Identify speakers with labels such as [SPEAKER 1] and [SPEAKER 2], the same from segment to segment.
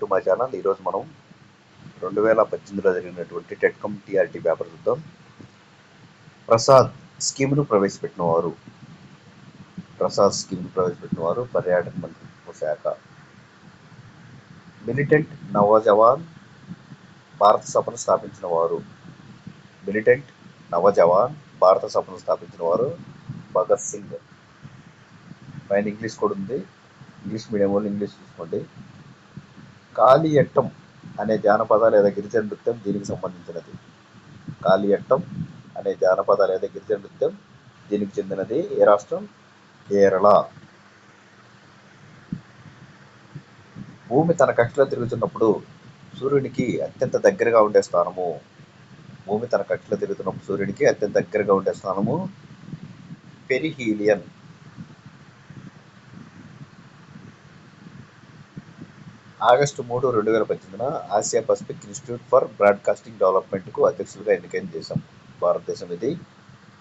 [SPEAKER 1] To my channel. ఈరోజు మనం 2018లో జరిగినటువంటి టెట్కమ్ టీఆర్టీ పేపర్ చూద్దాం. ప్రసాద్ స్కీమ్ను ప్రవేశపెట్టిన వారు పర్యాటక మంత్రిత్వ శాఖ. మిలిటెంట్ నవజవాన్ భారత సభను స్థాపించిన వారు భగత్ సింగ్. పైన ఇంగ్లీష్ కూడా ఉంది, ఇంగ్లీష్ మీడియం వాళ్ళు ఇంగ్లీష్ చూసుకోండి. కాలియట్టం అనే జానపద లేదా గిరిజన నృత్యం దీనికి సంబంధించినది. దీనికి చెందినది ఏ రాష్ట్రం? కేరళ. భూమి తన కక్షలో తిరుగుతున్నప్పుడు సూర్యునికి అత్యంత దగ్గరగా ఉండే స్థానము perihelion. August 3, 2018 Asia Pacific institute for broadcasting డెవలప్మెంట్కు అధ్యక్షులుగా ఎన్నికైన దేశం భారతదేశం. ఇది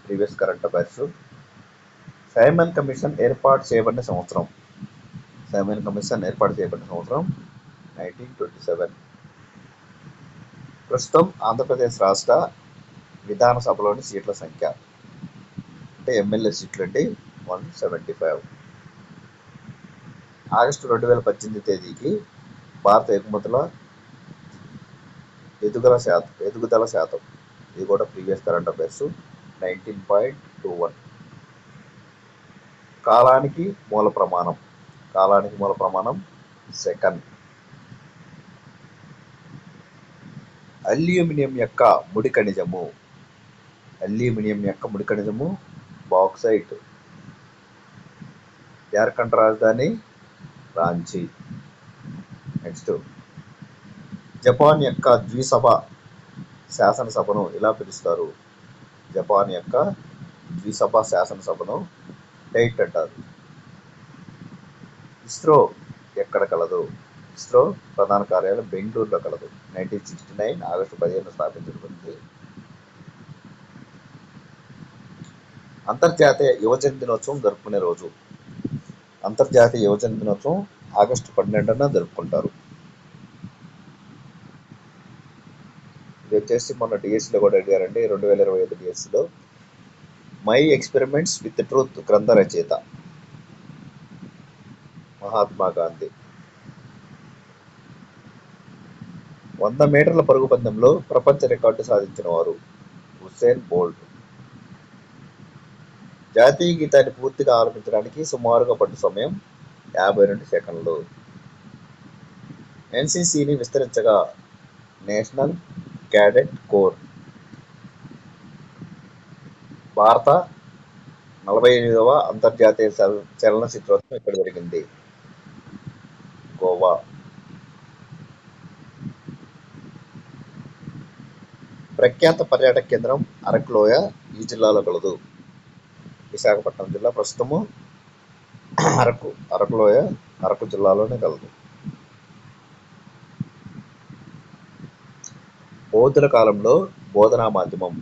[SPEAKER 1] previous current affairs. Simon commission ఏర్పాటు చేయబడిన సంవత్సరం 1927. ప్రస్తుతం ఆంధ్రప్రదేశ్ రాష్ట్ర విధానసభలోని సీట్ల సంఖ్య అంటే ఎమ్మెల్యే సీట్లు అండి 175. ఆగస్టు 2018 తేదీకి భారత ఎగుదల శాతం ఇది కూడా ప్రీవియస్ కరెంట్ అఫైర్స్ 19.21. కాలానికి మూల ప్రమాణం సెకండ్. అల్యూమినియం యొక్క ముడి ఖనిజము బాక్సైట్. జార్ఖండ్ రాజధాని రాంచీ. నెక్స్ట్, జపాన్ యొక్క ద్విసభ శాసనసభను ఇలా పిలుస్తారు. డైట్ అంటారు. ఇస్రో ఎక్కడ కలదు? ఇస్రో ప్రధాన కార్యాలయం బెంగళూరులో కలదు. 1969 ఆగస్టు 15 స్థాపించబడింది. అంతర్జాతీయ యువజన దినోత్సవం జరుపుకునే రోజు. అంతర్జాతీయ యువజన దినోత్సవం ఆగస్టు 12న జరుపుకుంటారు. ఇది వచ్చేసి మొన్న డిఎస్సిలో కూడా అడిగారండి. 2025 డిఎస్సిలో మై ఎక్స్పెరిమెంట్స్ విత్ ట్రూత్ గ్రంథ రచయిత మహాత్మా గాంధీ. 100 మీటర్ల పరుగు పందెంలో ప్రపంచ రికార్డు సాధించిన వారు ఉసేన్ బోల్ట్. జాతీయ గీతాన్ని పూర్తిగా ఆలపించడానికి సుమారుగా పట్టు సమయం 52 సెకండ్లు. ఎన్సిసిని విస్తరించగా నేషనల్ క్యాడెట్ కోర్. భారత 48వ అంతర్జాతీయ చలనచిత్రోత్సవం ఇక్కడ జరిగింది, గోవా. ప్రఖ్యాత పర్యాటక కేంద్రం అరకులోయ ఈ జిల్లాలో కలదు. విశాఖపట్నం జిల్లా. ప్రస్తుతము అరకులోయ అరకు జిల్లాలోనే కలదు. బౌద్ధుల కాలంలో బోధనా మాధ్యమం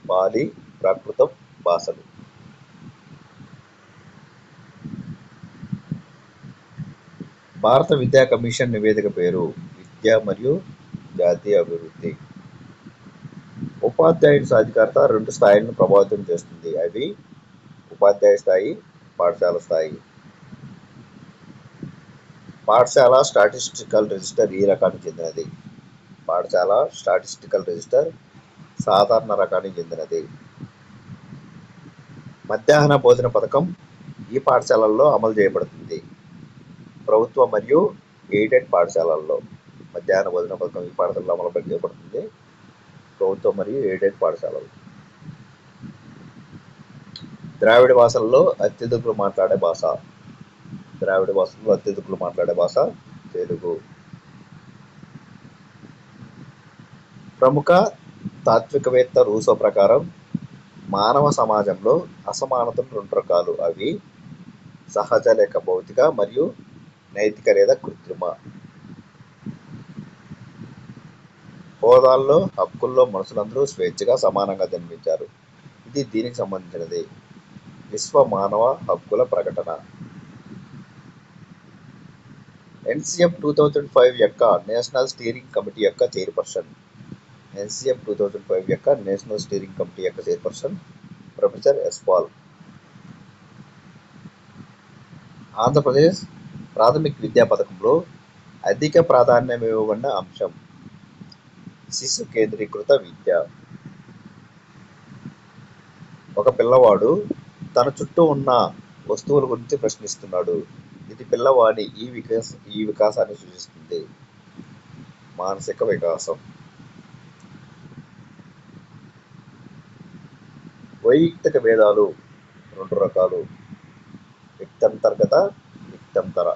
[SPEAKER 1] పాలి, ప్రాకృతం భాషలు. భారత విద్యా కమిషన్ నివేదిక పేరు విద్య మరియు జాతీయ అభివృద్ధి. ఉపాధ్యాయుడి సాధికారత 2 స్థాయిలను ప్రభావితం చేస్తుంది. అవి ఉపాధ్యాయ స్థాయి, పాఠశాల స్థాయి. పాఠశాల స్టాటిస్టికల్ రిజిస్టర్ ఈ రకానికి చెందినది. సాధారణ రకానికి చెందినది. మధ్యాహ్న భోజన పథకం ఈ పాఠశాలల్లో అమలు చేయబడుతుంది. ప్రభుత్వ మరియు ఎయిడెడ్ పాఠశాలల్లో మధ్యాహ్న భోజన పథకం ఈ పాఠశాలలో అమలు చేయబడుతుంది. ప్రభుత్వ మరియు ఎయిడెడ్ పాఠశాలలు. ద్రావిడ భాషల్లో అత్యధికులు మాట్లాడే భాష తెలుగు. ప్రముఖ తాత్వికవేత్త రూసో ప్రకారం మానవ సమాజంలో అసమానతలు 2 రకాలు. అవి సహజ లేక భౌతిక మరియు నైతిక లేదా కృత్రిమ. హోదాల్లో, హక్కుల్లో మనుషులందరూ స్వేచ్ఛగా సమానంగా జన్మించారు. ఇది దీనికి సంబంధించినది. విశ్వ మానవ హక్కుల ప్రకటన. ఎన్సిఎఫ్ 2005 యొక్క నేషనల్ స్టీరింగ్ కమిటీ యొక్క చైర్పర్సన్. ఎన్సిఎఫ్ 2005 యొక్క నేషనల్ స్టీరింగ్ కమిటీ యొక్క chairperson professor S Pal. Andhra Pradesh ప్రాథమిక విద్యా పథకంలో అధిక ప్రాధాన్యం ఇవ్వబడిన అంశం శిశు కేంద్రీకృత విద్య. ఒక పిల్లవాడు తన చుట్టూ ఉన్న వస్తువుల గురించి ప్రశ్నిస్తున్నాడు. ఇది పిల్లవాడి ఈ వికాసాన్ని సూచిస్తుంది. మానసిక వికాసం. వైయక్తిక భేదాలు 2 రకాలు: వ్యక్తంతర్గత, వ్యక్తంతర.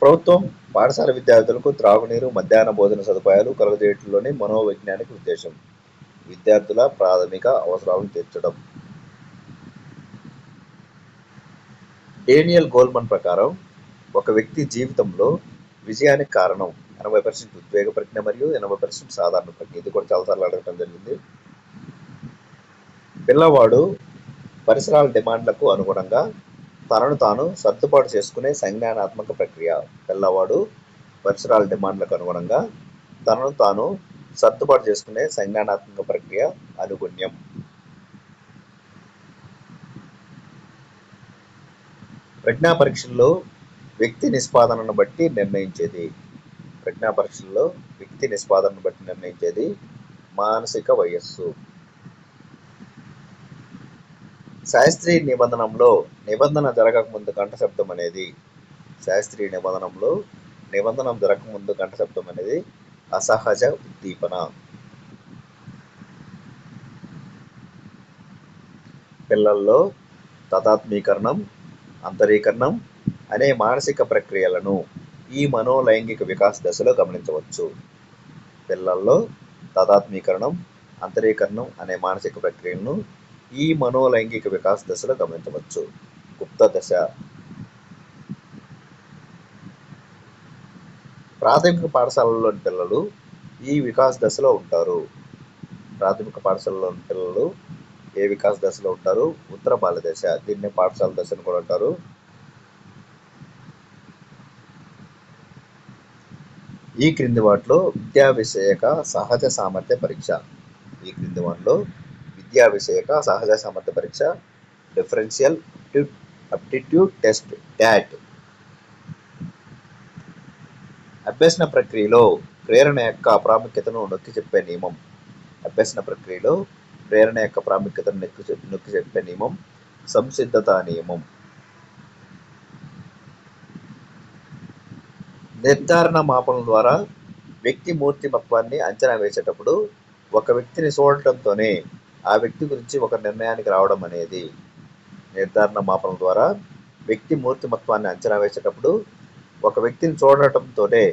[SPEAKER 1] ప్రభుత్వం పాఠశాల విద్యార్థులకు త్రాగునీరు, మధ్యాహ్న భోజన సదుపాయాలు కలుగజేయడంలోని మనోవైజ్ఞానిక ఉద్దేశం విద్యార్థుల ప్రాథమిక అవసరాలను తీర్చడం. డేనియల్ గోల్మన్ ప్రకారం ఒక వ్యక్తి జీవితంలో విజయానికి కారణం 80% ఉద్వేగ ప్రజ్ఞ మరియు 80% సాధారణ ప్రజ్ఞ. ఇది కూడా చాలాసార్లు అడగటం జరిగింది. పిల్లవాడు పరిసరాల డిమాండ్లకు అనుగుణంగా తనను తాను సర్దుబాటు చేసుకునే సంజ్ఞానాత్మక ప్రక్రియ. పిల్లవాడు పరిసరాల డిమాండ్లకు అనుగుణంగా తనను తాను సర్దుబాటు చేసుకునే సంజ్ఞానాత్మక ప్రక్రియ అనుగుణ్యం. ప్రజ్ఞా పరీక్షల్లో వ్యక్తి నిష్పాదనను బట్టి నిర్ణయించేది. ప్రజ్ఞా పరీక్షల్లో వ్యక్తి నిష్పాదనను బట్టి నిర్ణయించేది మానసిక వయస్సు. శాస్త్రీయ నిబంధనలో నిబంధన జరగకముందు కంఠ శబ్దం అనేది శాస్త్రీయ నిబంధనలో నిబంధన జరగకముందు కంఠ శబ్దం అనేది అసహజ ఉద్దీపన. పిల్లల్లో తదాత్మీకరణం, అంతరీకరణం అనే మానసిక ప్రక్రియలను ఈ మనోలైంగిక వికాస దశలో గమనించవచ్చు. పిల్లల్లో తదాత్మీకరణం, అంతరీకరణం అనే మానసిక ప్రక్రియలను ఈ మనోలైంగిక వికాస దశలో గమనించవచ్చు. గుప్త దశ. ప్రాథమిక పాఠశాలలోని పిల్లలు ఈ వికాస దశలో ఉంటారు. ప్రాథమిక పాఠశాలలోని పిల్లలు ఏ వికాస దశలో ఉంటారు? ఉత్తర బాల్య దశ. దీన్ని పాఠశాల దశను కూడా అంటారు. ఈ క్రింది వాటిలో విద్యా విషయక సహజ సామర్థ్య పరీక్ష. ఈ క్రింది వాటిలో విద్యా విషయక సహజ సామర్థ్య పరీక్ష డిఫరెన్షియల్ అప్టిట్యూడ్ టెస్ట్ డాట్. అభ్యసన ప్రక్రియలో ప్రేరణ యొక్క ప్రాముఖ్యతను నొక్కి చెప్పే నియమం. అభ్యసన ప్రక్రియలో ప్రేరణ యొక్క ప్రాముఖ్యతను నొక్కి చెప్పే నియమం సంసిద్ధత నియమం. నిర్ధారణ మాపనం ద్వారా వ్యక్తి మూర్తిమత్వాన్ని అంచనా వేసేటప్పుడు ఒక వ్యక్తిని చూడటంతోనే ఆ వ్యక్తి గురించి ఒక నిర్ణయానికి రావడం అనేది. నిర్ధారణ మాపనం ద్వారా వ్యక్తి మూర్తిమత్వాన్ని అంచనా వేసేటప్పుడు ఒక వ్యక్తిని చూడటంతోనే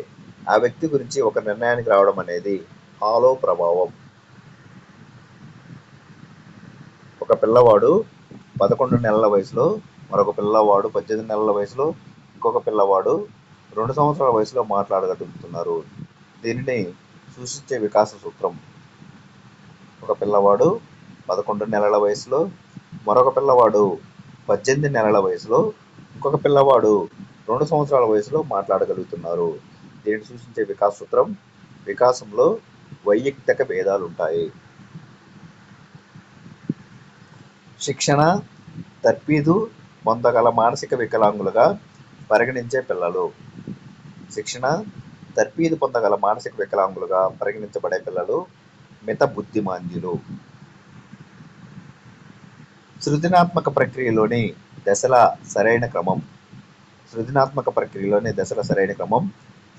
[SPEAKER 1] ఆ వ్యక్తి గురించి ఒక నిర్ణయానికి రావడం అనేది హాలో ప్రభావం. ఒక పిల్లవాడు 11 నెలల వయసులో, మరొక పిల్లవాడు 18 నెలల వయసులో, ఇంకొక పిల్లవాడు 2 సంవత్సరాల వయసులో మాట్లాడగలుగుతున్నారు. దీనిని సూచించే వికాస సూత్రం. ఒక పిల్లవాడు 11 నెలల వయసులో, మరొక పిల్లవాడు 18 నెలల వయసులో, ఇంకొక పిల్లవాడు 2 సంవత్సరాల వయసులో మాట్లాడగలుగుతున్నారు. దీనిని సూచించే వికాస సూత్రం. వికాసంలో వైయక్తిక భేదాలు ఉంటాయి. శిక్షణ తర్ఫీదు పొందగల మానసిక వికలాంగులుగా పరిగణించే పిల్లలు. శిక్షణ తర్ఫీదు పొందగల మానసిక వికలాంగులుగా పరిగణించబడే పిల్లలు మిత బుద్ధిమాంద్యులు. సృజనాత్మక ప్రక్రియలోని దశల సరైన క్రమం. సృజనాత్మక ప్రక్రియలోని దశల సరైన క్రమం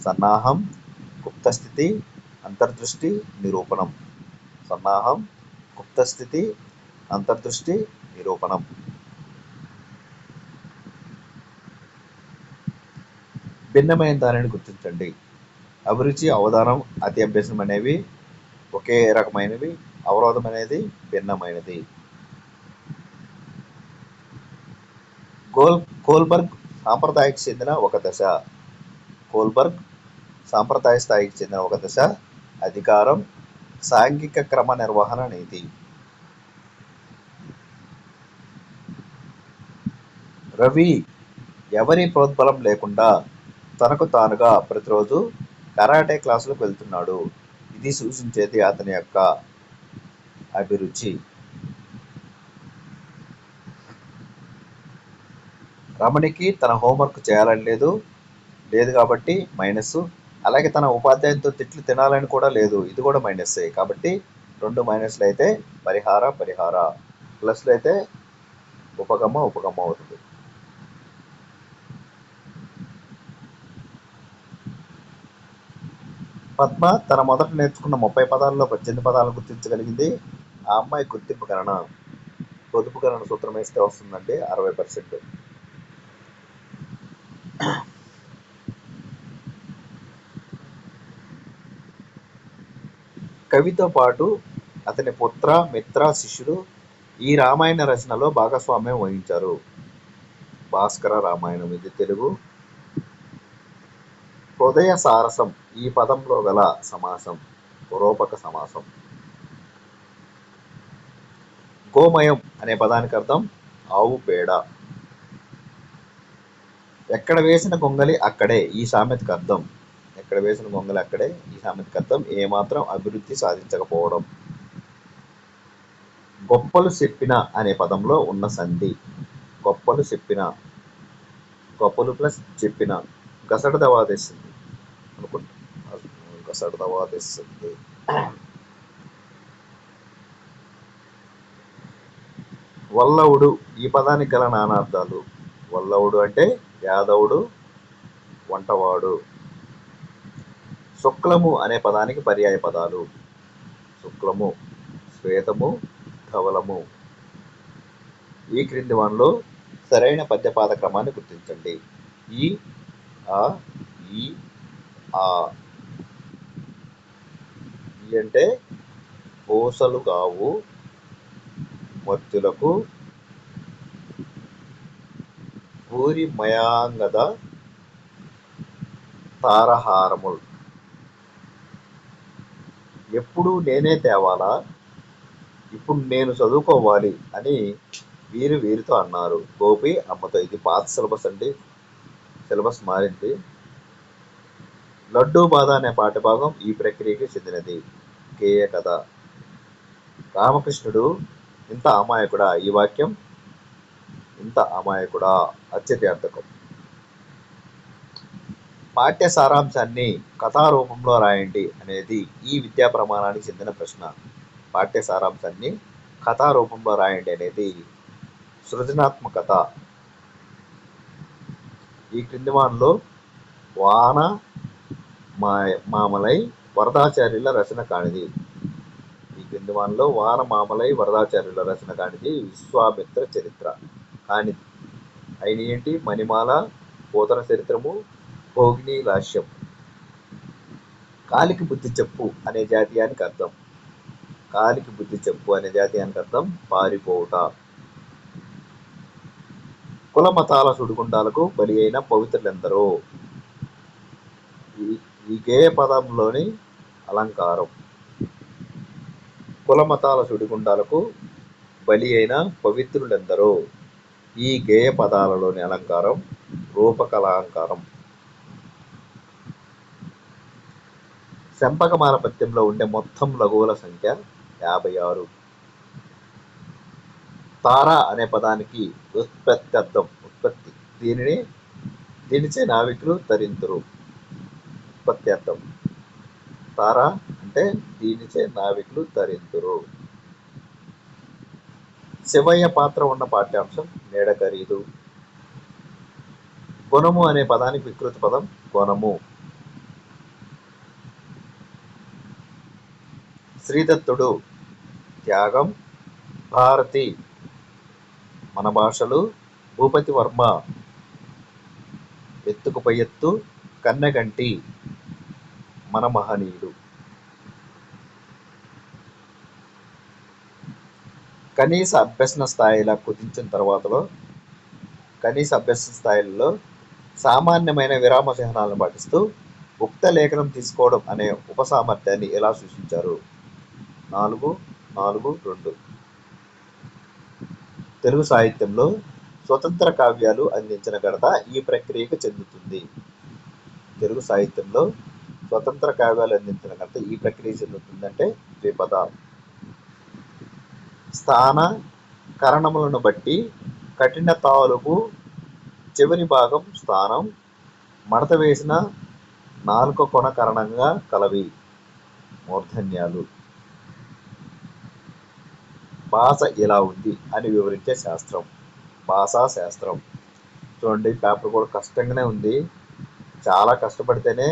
[SPEAKER 1] సన్నాహం, గుప్తస్థితి, అంతర్దృష్టి, నిరూపణం. సన్నాహం, గుప్తస్థితి, అంతర్దృష్టి, నిరూపణం. భిన్నమైన దానిని గుర్తించండి. అభిరుచి, అవధానం, అతి అభ్యసనం అనేవి ఒకే రకమైనవి. అవరోధం అనేది భిన్నమైనది. కోల్బర్గ్ సాంప్రదాయకు చెందిన ఒక దశ. కోల్బర్గ్ సాంప్రదాయ స్థాయికి చెందిన ఒక దశ అధికారం, సాంఘిక క్రమ నిర్వహణ నీతి. రవి ఎవరి ప్రోద్బలం లేకుండా తనకు తానుగా ప్రతిరోజు కరాటే క్లాసులకు వెళ్తున్నాడు. ఇది సూచించేది అతని యొక్క అభిరుచి. రమణికి తన హోంవర్క్ చేయాలని లేదు కాబట్టి మైనస్. అలాగే తన ఉపాధ్యాయునితో తిట్లు తినాలని కూడా లేదు, ఇది కూడా మైనస్సే. కాబట్టి 2 మైనస్లు అయితే పరిహార, ప్లస్లు అయితే ఉపగమ అవుతుంది. పద్మ తన మొదట నేర్చుకున్న 30 పదాలలో 18 పదాలను గుర్తించగలిగింది. ఆ అమ్మాయి గుర్తింపు గణన పొదుపు గణన సూత్రం వేస్తే వస్తుందండి 60%. కవితో పాటు అతని పుత్ర, మిత్ర, శిష్యుడు ఈ రామాయణ రచనలో భాగస్వామ్యం వహించారు. భాస్కర రామాయణం ఇది తెలుగు. హృదయ సారసం ఈ పదంలో గల సమాసం రూపక సమాసం. గోమయం అనే పదానికి అర్థం ఆవు పేడ. ఎక్కడ వేసిన గొంగలి అక్కడే ఈ సామెతకు అర్థం. ఎక్కడ వేసిన గొంగలి అక్కడే ఈ సామెతకు అర్థం ఏమాత్రం అభివృద్ధి సాధించకపోవడం. గొప్పలు చెప్పిన అనే పదంలో ఉన్న సంధి. గొప్పలు చెప్పిన, గొప్పలు ప్లస్ చెప్పిన గసడదవా తెస్తుంది అనుకుంటా. గసడదవా తెస్తుంది. వల్లవుడు ఈ పదానికి గల నానార్థాలు. వల్లవుడు అంటే యాదవుడు, వంటవాడు. శుక్లము అనే పదానికి పర్యాయ పదాలు. శుక్లము, శ్వేతము, ధవలము. ఈ క్రింది వానిలో సరైన పద్యపాద క్రమాన్ని గుర్తించండి. ఈ, ఆ, ఈ, ఆ. ఈ అంటే పూసలు గావు మర్తులకు ఊరి మయాంగద తారహారముల్. ఎప్పుడు నేనే తేవాలా, ఇప్పుడు నేను చదువుకోవాలి అని వీరితో అన్నారు. గోపి అమ్మతో. ఇది పాత సిలబస్ అండి, సిలబస్ మారింది. లడ్డూ బాధ అనే పాఠ్యభాగం ఈ ప్రక్రియకి చెందినది. గేయ కథ. రామకృష్ణుడు ఇంత అమాయకుడా. ఈ వాక్యం ఇంత అమాయకుడా అత్యర్థకం. పాఠ్య సారాంశాన్ని కథారూపంలో రాయండి అనేది ఈ విద్యా ప్రమాణానికి చెందిన ప్రశ్న. పాఠ్య సారాంశాన్ని కథారూపంలో రాయండి అనేది సృజనాత్మకత. ఈ క్రింది వానిలో వాన మామలై వరదాచార్యుల రచన కానిది. ఈ క్రింది వానిలో వాన మామలై వరదాచార్యుల రచన కానిది విశ్వామిత్ర చరిత్ర కానిది. అయిన ఏంటి? మణిమాల, పోతన చరిత్రము, భోగిని లాస్యం. కాలికి బుద్ధి చెప్పు అనే జాతీయానికి అర్థం. కాలికి బుద్ధి చెప్పు అనే జాతీయానికి అర్థం పారిపోవుట. కుల మతాల సుడిగుండాలకు బలి అయిన పవిత్రులెందరో. ఈ గేయ పదంలోని అలంకారం. కుల మతాల సుడిగుండాలకు బలి అయిన పవిత్రులెందరో. ఈ గేయ పదాలలోని అలంకారం రూపకలాంకారం. శంపకమాల పద్యంలో ఉండే మొత్తం లఘువుల సంఖ్య 56. తార అనే పదానికి ఉత్పత్తి అర్థం. ఉత్పత్తి. దీనిచే నావికులు తరింతురు. ఉత్పత్తి అర్థం. తార అంటే దీనిచే నావికులు తరింతురు. శివయ్య పాత్ర ఉన్న పాఠ్యాంశం మేడ ఖరీదు. గుణము అనే పదానికి వికృతి పదం గుణము. శ్రీదత్తుడు త్యాగం. భారతి మన భాషలు. భూపతి వర్మ ఎత్తుకు పై ఎత్తు. కన్నెగంటి మన మహనీయుడు. కనీస అభ్యసన స్థాయిలా కుదించిన కనీస అభ్యసన స్థాయిలలో సామాన్యమైన విరామ చిహ్నాలను పాటిస్తూ ఉక్త లేఖనం తీసుకోవడం అనే ఉపసామర్థ్యాన్ని ఎలా సూచించారు? 4, 4, 2. తెలుగు సాహిత్యంలో స్వతంత్ర కావ్యాలు అందించిన ఘనత ఈ ప్రక్రియకు చెందుతుంది. తెలుగు సాహిత్యంలో స్వతంత్ర కావ్యాలు అందించిన ఘనత ఈ ప్రక్రియ చెందుతుందంటే ద్విపద. స్థాన కరణములను బట్టి కఠిన తాలూకు చివరి భాగం స్థానం మడత వేసిన నాలుక కొన కారణంగా కలవి మూర్ధన్యాలు. భాష ఇలా ఉంది అని వివరించే శాస్త్రం భాషా శాస్త్రం. చూడండి, పేపర్ కూడా కష్టంగానే ఉంది. చాలా కష్టపడితేనే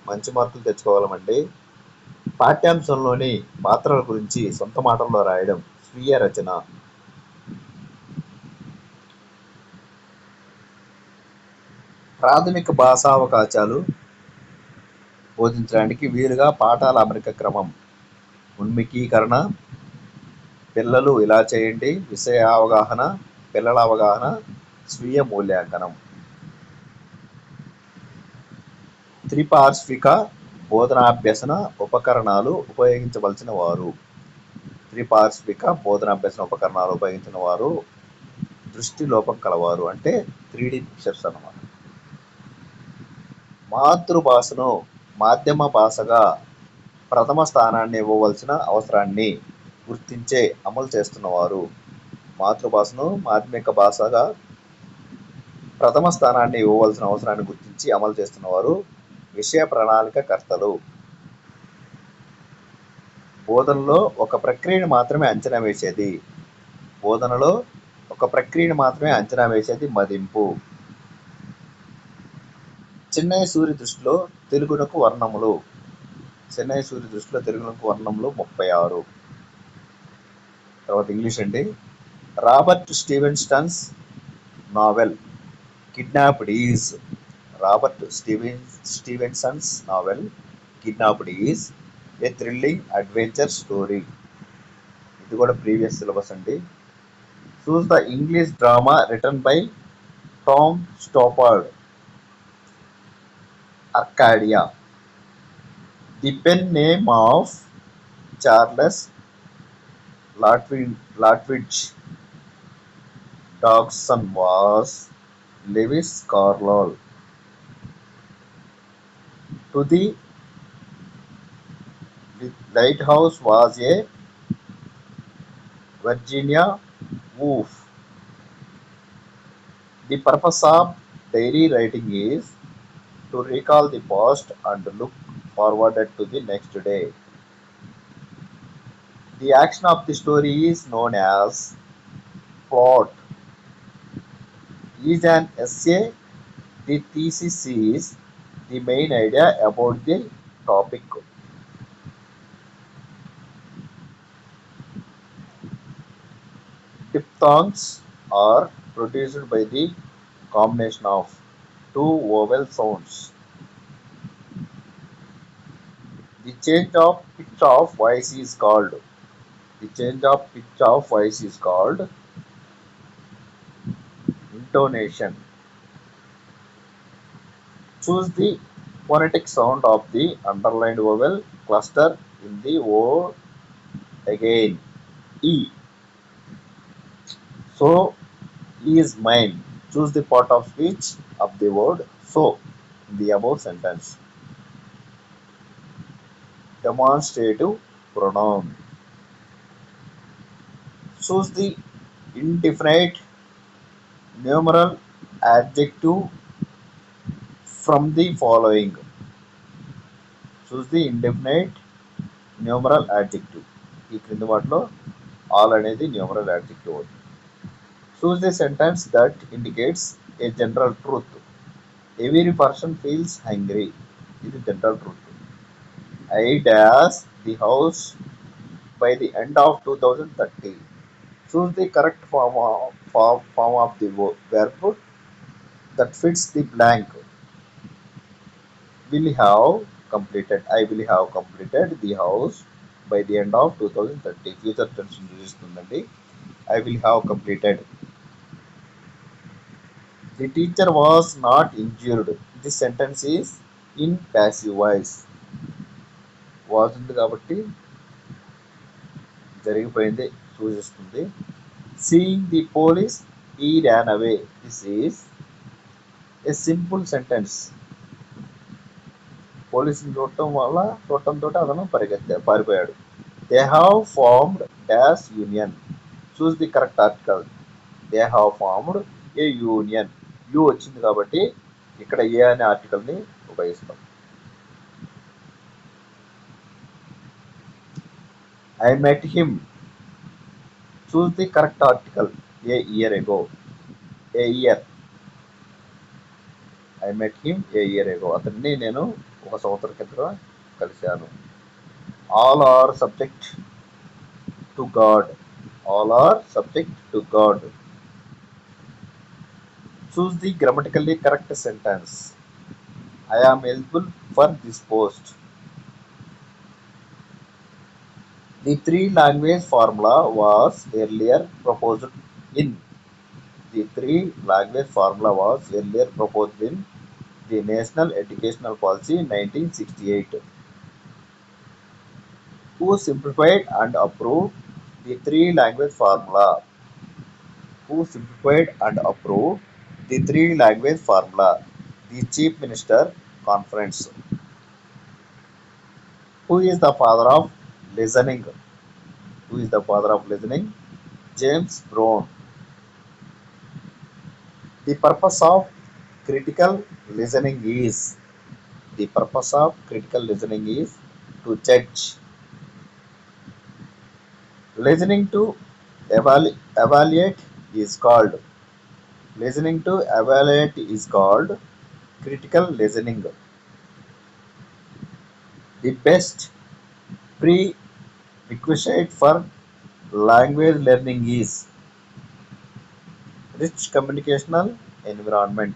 [SPEAKER 1] మంచి మార్కులు తెచ్చుకోవాలమండి. పాఠ్యాంశంలోని పాత్రల గురించి సొంత మాటల్లో రాయడం స్వీయ రచన. ప్రాథమిక భాషావకాశాలు బోధించడానికి వీలుగా పాఠాల అమరిక క్రమం, ఉన్ముఖీకరణ, పిల్లలు ఇలా చేయండి, విషయ అవగాహన, పిల్లల అవగాహన, స్వీయ మూల్యాంకనం. త్రిపార్శ్విక బోధనాభ్యసన ఉపకరణాలు ఉపయోగించవలసిన వారు. త్రిపార్శ్విక బోధనాభ్యసన ఉపకరణాలు ఉపయోగించిన వారు దృష్టి లోపం కలవారు, అంటే 3D పిక్చర్స్ అన్నమాట. మాతృభాషను మాధ్యమ భాషగా ప్రథమ స్థానాన్ని ఇవ్వవలసిన అవసరాన్ని గుర్తించే అమలు చేస్తున్నవారు. మాతృభాషను మాధ్యమిక భాషగా ప్రథమ స్థానాన్ని ఇవ్వవలసిన అవసరాన్ని గుర్తించి అమలు చేస్తున్నవారు విషయ ప్రణాళిక కర్తలు. బోధనలో ఒక ప్రక్రియను మాత్రమే అంచనా వేసేది. బోధనలో ఒక ప్రక్రియను మాత్రమే అంచనా వేసేది మదింపు. చెన్నై సూరి దృష్టిలో తెలుగునకు వర్ణములు. చెన్నై సూరి దృష్టిలో తెలుగునకు వర్ణములు 36. తర్వాత ఇంగ్లీష్ అండి. Robert Stevenson's novel Kidnapped is. Robert Stevenson's novel Kidnapped is a thrilling adventure story. ఇది కూడా ప్రీవియస్ సిలబస్ అండి. Choose the English drama written by Tom Stoppard. Arcadia. The pen name of Charles Lutwidge Dodgson was Lewis Carroll. To the lighthouse was a Virginia Woolf. The purpose of diary writing is to recall the past and look forward to the next day. The action of the story is known as plot. Is an essay. The thesis is the main idea about the topic. Diphthongs are produced by the combination of two vowel sounds. The change of pitch of voice is called. The change of pitch of voice is called intonation. Choose the phonetic sound of the underlined vowel cluster in the word again. E. So is mine. Choose the part of speech of the word so in the above sentence. Demonstrative pronoun. Choose the indefinite numeral adjective from the following. Choose the indefinite numeral adjective. ఈ క్రింది వాటిలో all అనేది numeral adjective అవుతుంది. Choose the sentence that indicates a general truth. Every person feels hungry. ఇది general truth. I dash the house by the end of 2030. Choose the correct form of the verb that fits the blank. Will have completed. I will have completed the house by the end of 2030. Future tense సూచిస్తుందండి. I will have completed. The teacher was not injured. This sentence is in passive voice. Was ఉంది కాబట్టి జరిగిపోయింది సూచిస్తుంది. Seeing the police he ran away. This is a simple sentence. పోలీసుని చూడటంతో అతను పారిపోయాడు. They have formed dash union. Choose the correct article. They have formed a union. U వచ్చింది కాబట్టి ఇక్కడ ఏ అనే ఆర్టికల్ని ఉపయోగిస్తాం. I met him. Choose the correct article. A year ago. A year. I met him a year ago. అతన్ని నేను ఒక సంవత్సరం క్రితం కలిశాను. All are subject to God. All are subject to God. Choose the grammatically correct sentence. I am eligible for this post. The three-language formula was earlier proposed in. The three-language formula was earlier proposed in the National Educational Policy 1968. Who simplified and approved the three-language formula? Who simplified and approved the three-language formula? The Chief Minister Conference. Who is the father of listening? Who is the father of listening? James Brown. The purpose of critical listening is. The purpose of critical listening is to judge. Listening to evaluate is called. Listening to evaluate is called critical listening. The best prerequisite for language learning is rich communicational environment.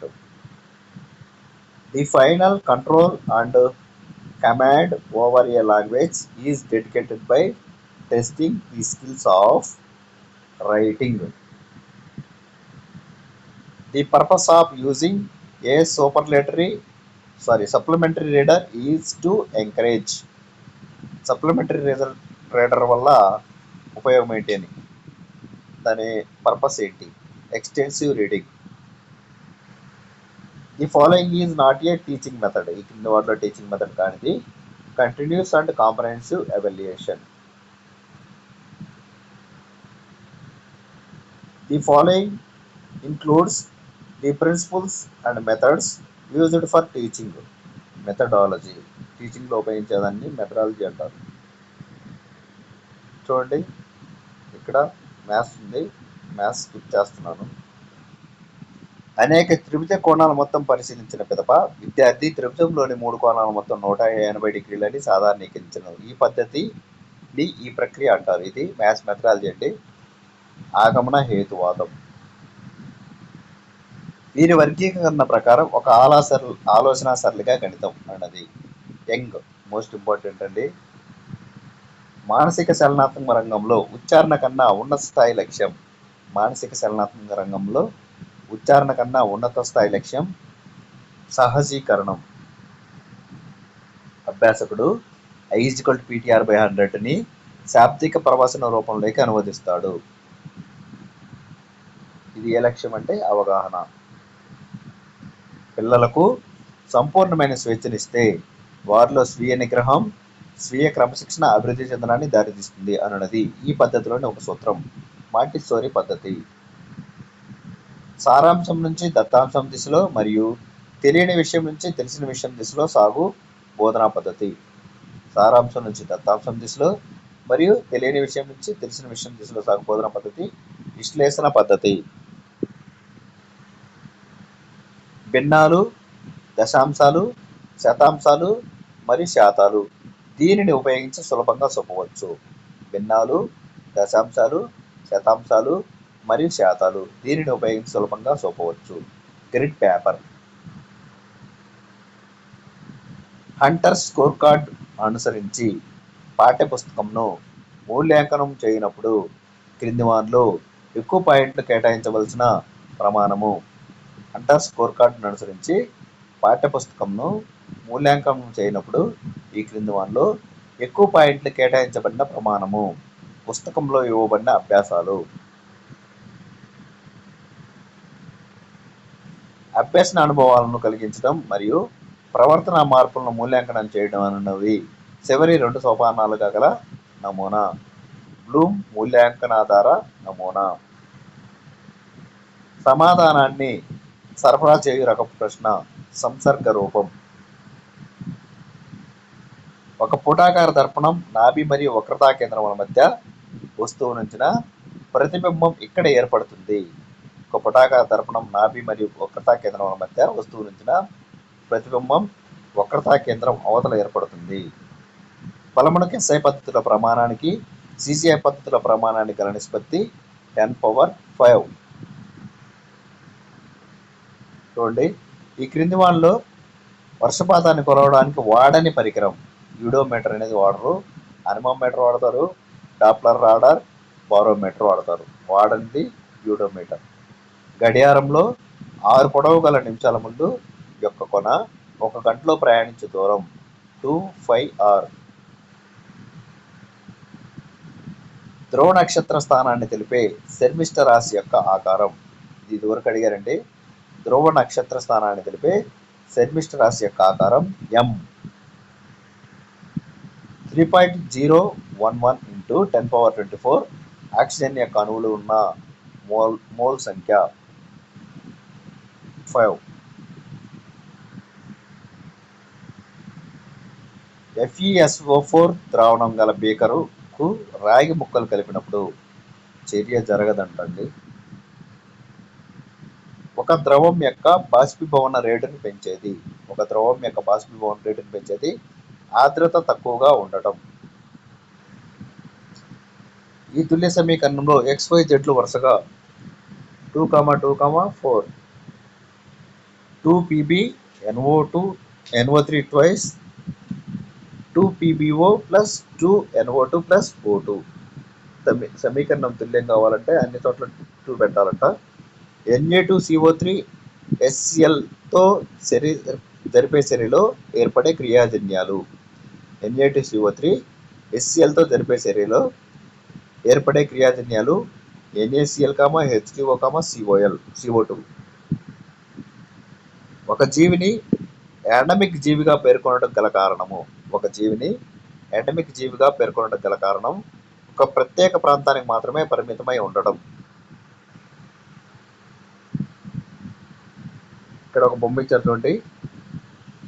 [SPEAKER 1] The final control and command over a language is dedicated by testing the skills of writing. The purpose of using a supplementary reader is to encourage. Supplementary reader వల్ల ఉపయోగం ఏంటి అని, దాని purpose ఏంటి? Extensive reading. The following is not a teaching method. ఈ కింద వాటిలో teaching method కానిది continuous and comprehensive evaluation. The following includes the principles and methods used for teaching. Methodology. టీచింగ్లో ఉపయోగించేదాన్ని మెథడాలజీ అంటారు. చూడండి, ఇక్కడ మ్యాథ్స్ ఉంది, మ్యాథ్స్ స్కిప్ చేస్తున్నాను. అనేక త్రిభుజ కోణాలు మొత్తం పరిశీలించిన పిదప విద్యార్థి త్రిభుజంలోని 3 కోణాలు మొత్తం 180 డిగ్రీలని సాధారణీకరించను. ఈ ప్రక్రియ అంటారు. ఇది మ్యాథ్స్ మెథడాలజీ అండి. ఆగమన హేతువాదం. వీరి వర్గీకరణ ప్రకారం ఒక ఆలోచన సరళిగా గణితం అన్నది. యంగ్ మోస్ట్ ఇంపార్టెంట్ అండి. మానసిక చలనాత్మక రంగంలో ఉచ్చారణ కన్నా ఉన్నత స్థాయి లక్ష్యం. మానసిక చలనాత్మక రంగంలో ఉచ్చారణ కన్నా ఉన్నత స్థాయి లక్ష్యం సహజీకరణం. అభ్యాసకుడు I=PTR/100ని శాబ్దిక ప్రవచన రూపంలోకి అనువదిస్తాడు. ఇది ఏ లక్ష్యం అంటే అవగాహన. పిల్లలకు సంపూర్ణమైన స్వేచ్ఛనిస్తే వారిలో స్వీయ నిగ్రహం, స్వీయ క్రమశిక్షణ అభివృద్ధి చెందడాన్ని దారితీస్తుంది అన్నది ఈ పద్ధతిలోని ఒక సూత్రం. మాంటిస్సోరీ పద్ధతి. సారాంశం నుంచి దత్తాంశం దిశలో మరియు తెలియని విషయం నుంచి తెలిసిన విషయం దిశలో సాగు బోధనా పద్ధతి. సారాంశం నుంచి దత్తాంశం దిశలో మరియు తెలియని విషయం నుంచి తెలిసిన విషయం దిశలో సాగు బోధనా పద్ధతి. విశ్లేషణ పద్ధతి. భిన్నాలు, దశాంశాలు, శతాంశాలు మరియు శాతాలు దీనిని ఉపయోగించి సులభంగా చెప్పవచ్చు. భిన్నాలు, దశాంశాలు, శతాంశాలు మరియు శాతాలు దీనిని ఉపయోగించి సులభంగా చూపవచ్చు. Grid paper. Hunter score card అనుసరించి పాఠ్యపుస్తకంను మూల్యాంకనం చేయనప్పుడు క్రింది వానిలో ఎక్కువ పాయింట్లు కేటాయించవలసిన ప్రమాణము. హంటర్ స్కోర్ కార్డును అనుసరించి పాఠ్యపుస్తకంను మూల్యాంకనం చేయనప్పుడు ఈ క్రింది వానిలో ఎక్కువ పాయింట్లు కేటాయించబడిన ప్రమాణము. పుస్తకంలో ఇవ్వబడిన అభ్యాసాలు. అభ్యసన అనుభవాలను కలిగించడం మరియు ప్రవర్తన మార్పులను మూల్యాంకనం చేయడం అనున్నవి చివరి 2 సోపానాలుగా గల నమూనా. బ్లూమ్ మూల్యాంకనాధార నమూనా. సమాధానాన్ని సరఫరా చేయు రకపు ప్రశ్న సంసర్గ రూపం. ఒక పుటాకార దర్పణం నాభి మరియు వక్రతా కేంద్రముల మధ్య వస్తువు నుంచిన ప్రతిబింబం ఇక్కడ ఏర్పడుతుంది. ఒక పుటాకార దర్పణం నాభి మరియు వక్రతా కేంద్రముల మధ్య వస్తువు నుంచిన ప్రతిబింబం వక్రతా కేంద్రం అవతల ఏర్పడుతుంది. బలమునకు SI పద్ధతుల ప్రమాణానికి CCI పద్ధతుల ప్రమాణానికి గల నిష్పత్తి 10⁵. చూడండి, ఈ క్రింది వానిలో వర్షపాతాన్ని కొలవడానికి వాడని పరికరం. యూడోమీటర్ అనేది వాడరు, అనిమోమీటర్ వాడతారు, డాప్లర్ రాడార్, బారోమీటర్ వాడతారు. వాడనిది యూడోమీటర్. గడియారంలో 6 పొడవు గల నిమిషాల ముందు యొక్క కొన 1 గంటలో ప్రయాణించే దూరం 2πr. ధ్రువ నక్షత్ర స్థానాన్ని తెలిపే శర్మిష్ఠ రాశి యొక్క ఆకారం. ఇది ఇదివరకు అడిగారండి. ధ్రువ నక్షత్ర స్థానాన్ని తెలిపే శర్మిష్ఠ రాశి యొక్క ఆకారం M. 3.011 × 10⁻24 ఆక్సిజన్ యొక్క అణువులు ఉన్న మోల్ సంఖ్య 5. FeSO4 ద్రావణం గల బీకరుకు రాగి ముక్కలు కలిపినప్పుడు చర్య జరగదంటండి. ఒక ద్రవం యొక్క బాష్పీభవన రేటును పెంచేది. ఒక ద్రవం యొక్క బాష్పీభవన రేటును పెంచేది ఆర్ద్రత తక్కువగా ఉండటం. ఈ తుల్య సమీకరణంలో XYZలు వరుసగా 2,2,4 2Pb NO2 NO3 twice 2PbO plus 2NO2 plus O2. సమీకరణం తుల్యం కావాలంటే అన్ని చోట్ల 2 పెట్టాలంట. Na2CO3 SClతో జరిపే చర్యలో ఏర్పడే క్రియాజన్యాలు. Na2CO3 SClతో జరిపే చర్యలో ఏర్పడే క్రియాజన్యాలు NaCl, H2O, CO2. ఒక జీవిని ఎండమిక్ జీవిగా పేర్కొనడం గల కారణము. ఒక జీవిని ఎండమిక్ జీవిగా పేర్కొనడం గల కారణం ఒక ప్రత్యేక ప్రాంతానికి మాత్రమే పరిమితమై ఉండటం. ఇక్కడ ఒక బొమ్మ ఇచ్చారు చూడండి.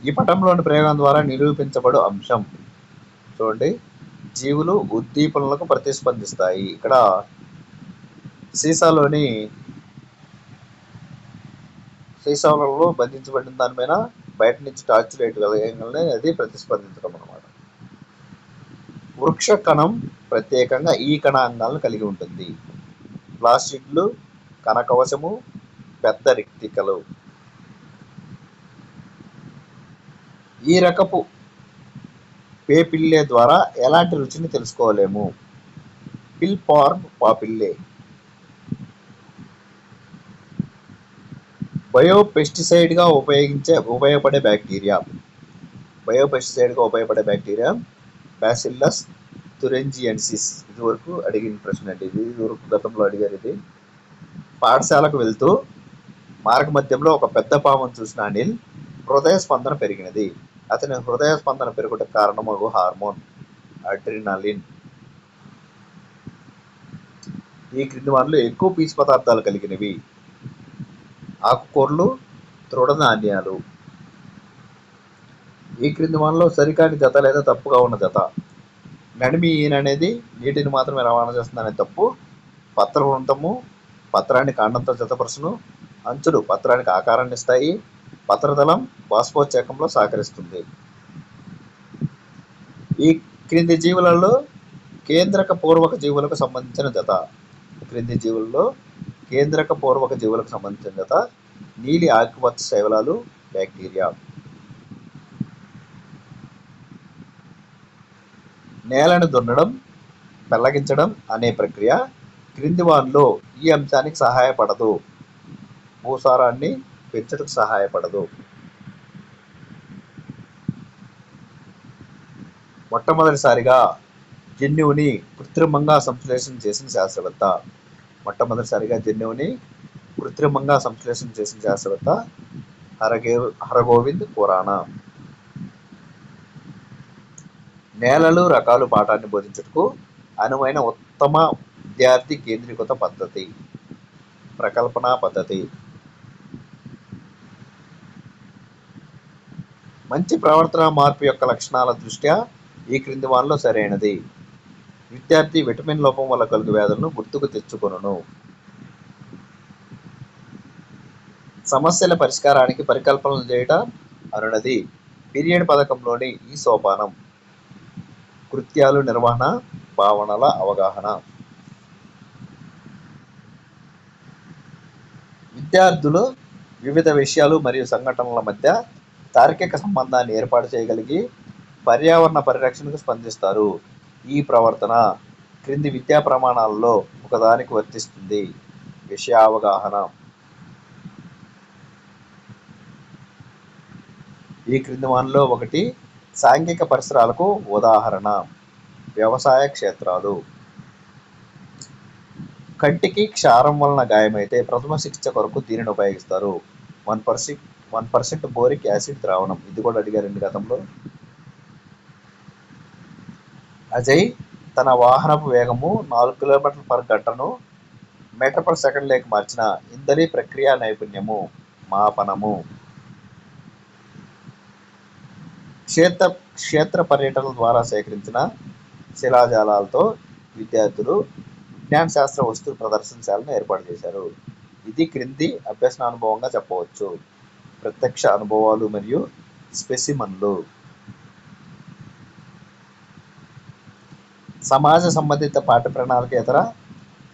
[SPEAKER 1] ఈ పటంలోని ప్రయోగం ద్వారా నిరూపించబడు అంశం. చూడండి, జీవులు ఉద్దీపనలకు ప్రతిస్పందిస్తాయి. ఇక్కడ సీసాలలో బంధించబడిన దానిపైన బయట నుంచి టార్చ్ లైట్ వెలగగానే అది ప్రతిస్పందించడం అన్నమాట. వృక్ష కణం ప్రత్యేకంగా ఈ కణాంగాలను కలిగి ఉంటుంది. ప్లాస్టిడ్లు, కణకవశము, పెద్ద రిక్తికలు. ఈ రకపు పేపిల్లే ద్వారా ఎలాంటి రుచిని తెలుసుకోలేము. పిల్ పార్మ్ పాపిల్లే. బయోపెస్టిసైడ్గా ఉపయోగపడే బ్యాక్టీరియా. బయోపెస్టిసైడ్గా ఉపయోగపడే బ్యాక్టీరియా బ్యాసిల్లస్ తురింజియన్సిస్. ఇది వరకు అడిగిన ప్రశ్న అండి. ఇది వరకు గతంలో అడిగారు. ఇది పాఠశాలకు వెళ్తూ మార్గ మధ్యంలో ఒక పెద్ద పామును చూసిన అనిల్ హృదయ స్పందన పెరిగినది. అతని హృదయ స్పందన పెరుగుటకు కారణమగు హార్మోన్ అడ్రినాలిన్. ఈ క్రింది వాటిలో ఎక్కువ పీచు పదార్థాలు కలిగినవి. ఆకుకూరలు, తృణధాన్యాలు. ఈ క్రింది వాటిలో సరికాని జత లేదా తప్పుగా ఉన్న జత. నడిమి ఈయన అనేది నీటిని మాత్రమే రవాణా చేస్తుందనే తప్పు. పత్రవృంతము పత్రాన్ని కాండంతో జతపరుచును. అంచులు పత్రానికి ఆకారాన్ని ఇస్తాయి. పత్రదళం బాష్పోత్సేకంలో సహకరిస్తుంది. ఈ క్రింది జీవులలో కేంద్రక పూర్వక జీవులకు సంబంధించిన జత. క్రింది జీవులలో కేంద్రక పూర్వక జీవులకు సంబంధించిన జత నీలి ఆకుపచ్చ శైవలాలు బ్యాక్టీరియా. నేలను దున్నడం, పెళ్లగించడం అనే ప్రక్రియ క్రింది వానిలో ఈ అంశానికి సహాయపడదు. భూసారాన్ని పెంచుటకు సహాయపడదు. మొట్టమొదటిసారిగా జన్యువుని కృత్రిమంగా సంశ్లేషణ చేసిన శాస్త్రవేత్త. మొట్టమొదటిసారిగా జన్యువుని కృత్రిమంగా సంశ్లేషణ చేసిన శాస్త్రవేత్త హరగోవింద్ పురాణ. నేలలు రకాలు పాఠాన్ని బోధించుటకు అనువైన ఉత్తమ విద్యార్థి కేంద్రీకృత పద్ధతి ప్రకల్పన పద్ధతి. మంచి ప్రవర్తన మార్పు యొక్క లక్షణాల దృష్ట్యా ఈ క్రింది వానిలో సరైనది. విద్యార్థి విటమిన్ లోపం వల్ల కలుగు వ్యాధులను గుర్తుకు తెచ్చుకొనును. సమస్యల పరిష్కారానికి పరికల్పనలు చేయుట అనునది పీరియడ్ పథకంలోని ఈ సోపానం. కృత్యాలు నిర్వహణ, భావనల అవగాహన. విద్యార్థులు వివిధ విషయాలు మరియు సంఘటనల మధ్య తార్కిక సంబంధాన్ని ఏర్పాటు చేయగలిగి పర్యావరణ పరిరక్షణకు స్పందిస్తారు. ఈ ప్రవర్తన క్రింది విద్యా ప్రమాణాలలో ఒకదానికి వర్తిస్తుంది. విషయావగాహన. ఈ క్రింది వానిలో ఒకటి సాంఘిక పరిసరాలకు ఉదాహరణ. వ్యవసాయ క్షేత్రాలు. కంటికి క్షారం వలన గాయమైతే ప్రథమ చికిత్స కొరకు దీనిని ఉపయోగిస్తారు. 1% బోరిక్ యాసిడ్ ద్రావణం. ఇది కూడా అడిగారండి గతంలో. అజయ్ తన వాహనపు వేగము 4 km/గంటను మీటర్/సెకండ్ మార్చిన ఇందలి ప్రక్రియ నైపుణ్యము మాపనము. క్షేత్ర పర్యటనల ద్వారా సేకరించిన శిలాజాలతో విద్యార్థులు విజ్ఞాన శాస్త్ర వస్తు ప్రదర్శనశాలను ఏర్పాటు చేశారు. ఇది క్రింది అభ్యసనానుభవంగా చెప్పవచ్చు. ప్రత్యక్ష అనుభవాలు మరియు స్పెసిమన్లు. సమాజ సంబంధిత పాఠ్య ప్రణాళికేతర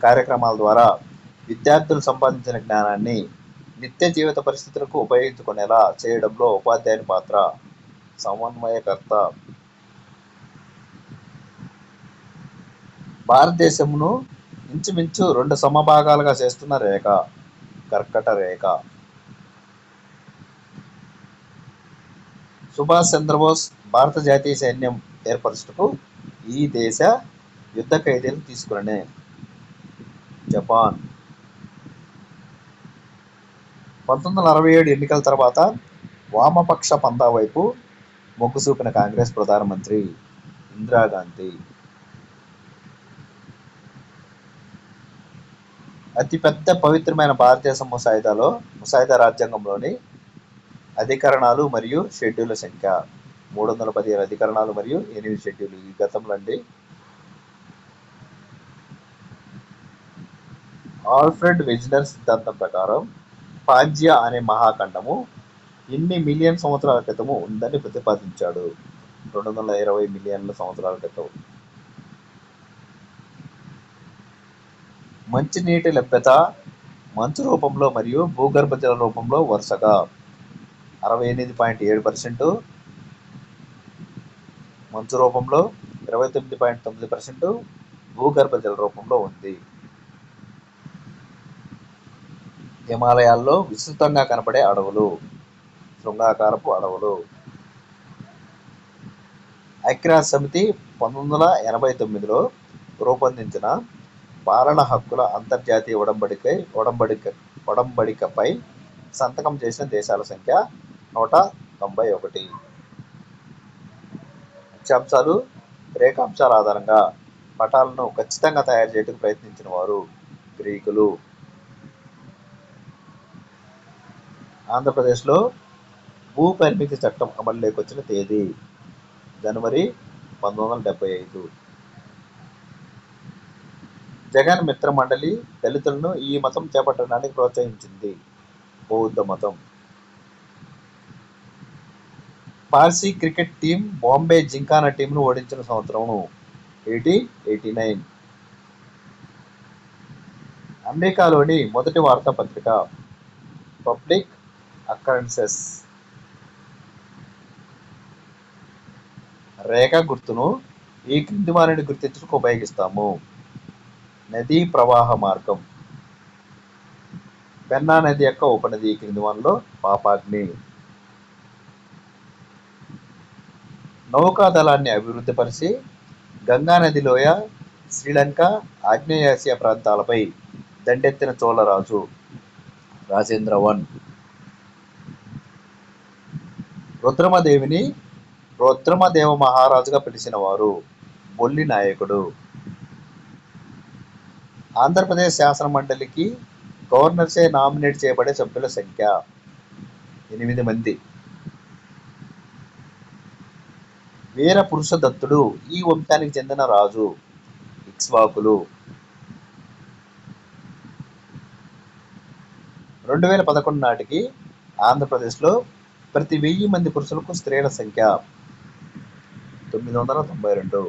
[SPEAKER 1] కార్యక్రమాల ద్వారా విద్యార్థులు సంపాదించిన జ్ఞానాన్ని నిత్య జీవిత పరిస్థితులకు ఉపయోగించుకునేలా చేయడంలో ఉపాధ్యాయుని పాత్ర. సమన్వయకర్త. భారతదేశమును ఇంచుమించు 2 సమభాగాలుగా చేస్తున్న రేఖ కర్కట రేఖ. సుభాష్ చంద్రబోస్ భారత జాతీయ సైన్యం ఏర్పరచుటకు ఈ దేశ యుద్ధ ఖైదీలను తీసుకునే. జపాన్. 1967 ఎన్నికల తర్వాత వామపక్ష పంథా వైపు మొగ్గు చూపిన కాంగ్రెస్ ప్రధానమంత్రి ఇందిరాగాంధీ. అతిపెద్ద పవిత్రమైన భారతదేశ ముసాయిదా రాజ్యాంగంలోని అధికరణాలు మరియు షెడ్యూళ్ల సంఖ్య 317 అధికరణాలు మరియు 8 షెడ్యూళ్లు. ఈ గతంలో అండి. ఆల్ఫ్రెడ్ వెజ్నర్ సిద్ధాంతం ప్రకారం పాంజియా అనే మహాఖండము ఇన్ని మిలియన్ సంవత్సరాల క్రితము ఉందని ప్రతిపాదించాడు. 220 మిలియన్ల సంవత్సరాల క్రితం. మంచినీటి లభ్యత మంచు రూపంలో మరియు భూగర్భ జల రూపంలో వరుసగా 68.7%, మంచు రూపంలో 29.9%, భూగర్భ జల రూపంలో ఉంది. హిమాలయాల్లో విస్తృతంగా కనపడే అడవులు శృంగాకారపు అడవులు. ఐక్యరాజ్య సమితి 1989లో రూపొందించిన బాలల హక్కుల అంతర్జాతీయ ఒడంబడికపై సంతకం చేసిన దేశాల సంఖ్య 191. ముఖ్యాంశాలు. రేఖాంశాల ఆధారంగా పటాలను ఖచ్చితంగా తయారు చేయడానికి ప్రయత్నించిన వారు గ్రీకులు. ఆంధ్రప్రదేశ్లో భూ పరిమితి చట్టం అమలులోకి వచ్చిన తేదీ జనవరి 1975. జగన్ మిత్ర మండలి దళితులను ఈ మతం చేపట్టడానికి ప్రోత్సహించింది. బౌద్ధ మతం. పార్సీ క్రికెట్ టీం బాంబే జింకానా టీంను ఓడించిన సంవత్సరం 1889. అమెరికాలోని మొదటి వార్తాపత్రిక పబ్లిక్ అకరెన్సెస్. రేఖ గుర్తును ఈ క్రింది వారిని గుర్తించుటకు ఉపయోగిస్తాము. నదీ ప్రవాహ మార్గం. పెన్నా నది యొక్క ఉపనది ఈ క్రింది వానిలో పాపాగ్ని. నౌకాదళాన్ని అభివృద్ధిపరిచి గంగా నది లోయ, శ్రీలంక, ఆగ్నేయాసియా ప్రాంతాలపై దండెత్తిన చోళరాజు రాజేంద్ర 1. రుద్రమదేవిని రుద్రమదేవ మహారాజుగా పిలిచిన వారు బొల్లి నాయకుడు. ఆంధ్రప్రదేశ్ శాసన మండలికి గవర్నర్చే నామినేట్ చేయబడే సభ్యుల సంఖ్య 8 మంది. వీర పురుషదత్తుడు ఈ వంశానికి చెందిన రాజు. ఇక్ష్వాకులు. 2011 నాటికి ఆంధ్రప్రదేశ్లో ప్రతి 1000 మంది పురుషులకు స్త్రీల సంఖ్య 992.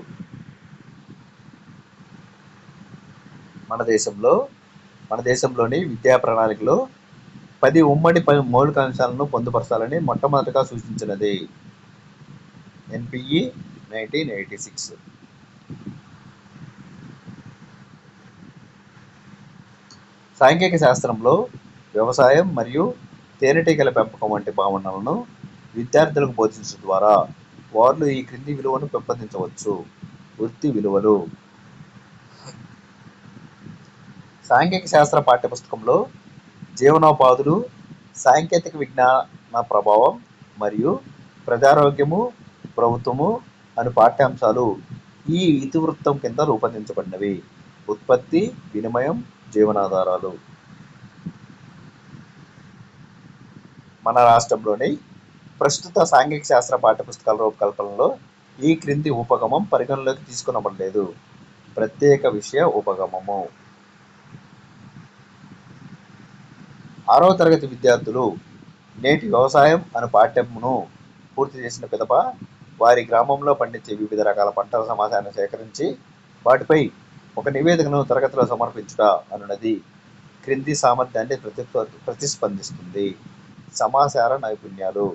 [SPEAKER 1] మన దేశంలోని విద్యా ప్రణాళికలో 10 ఉమ్మడి మౌలిక అంశాలను పొందుపరచాలని మొట్టమొదటగా సూచించినది ఎన్పిఈ 1986. సాంఘిక శాస్త్రంలో వ్యవసాయం మరియు తేనెటీగల పెంపకం వంటి భావనలను విద్యార్థులకు బోధించడం ద్వారా వారిలో ఈ క్రింది విలువను పెంపొందించవచ్చు. వృత్తి విలువలు. సాంఘిక శాస్త్ర పాఠ్యపుస్తకంలో జీవనోపాధులు, సాంకేతిక విజ్ఞాన ప్రభావం మరియు ప్రజారోగ్యము, ప్రభుత్వము అను పాఠ్యాంశాలు ఈ ఇతివృత్తం కింద రూపొందించబడినవి. ఉత్పత్తి, వినిమయం, జీవనాధారాలు. మన రాష్ట్రంలోని ప్రస్తుత సాంఘిక శాస్త్ర పాఠ్యపుస్తకాల రూపకల్పనలో ఈ క్రింది ఉపగమం పరిగణలోకి తీసుకునబడలేదు. ప్రత్యేక విషయ ఉపగమము. 6వ తరగతి విద్యార్థులు నేటి వ్యవసాయం అను పాఠ్యమును పూర్తి చేసిన పిదప వారి గ్రామంలో పండించే వివిధ రకాల పంటల సమాచారాన్ని సేకరించి వాటిపై ఒక నివేదికను తరగతిలో సమర్పించుట అనున్నది క్రింది సామర్థ్యాన్ని ప్రతిస్పందిస్తుంది. సమాచార నైపుణ్యాలు.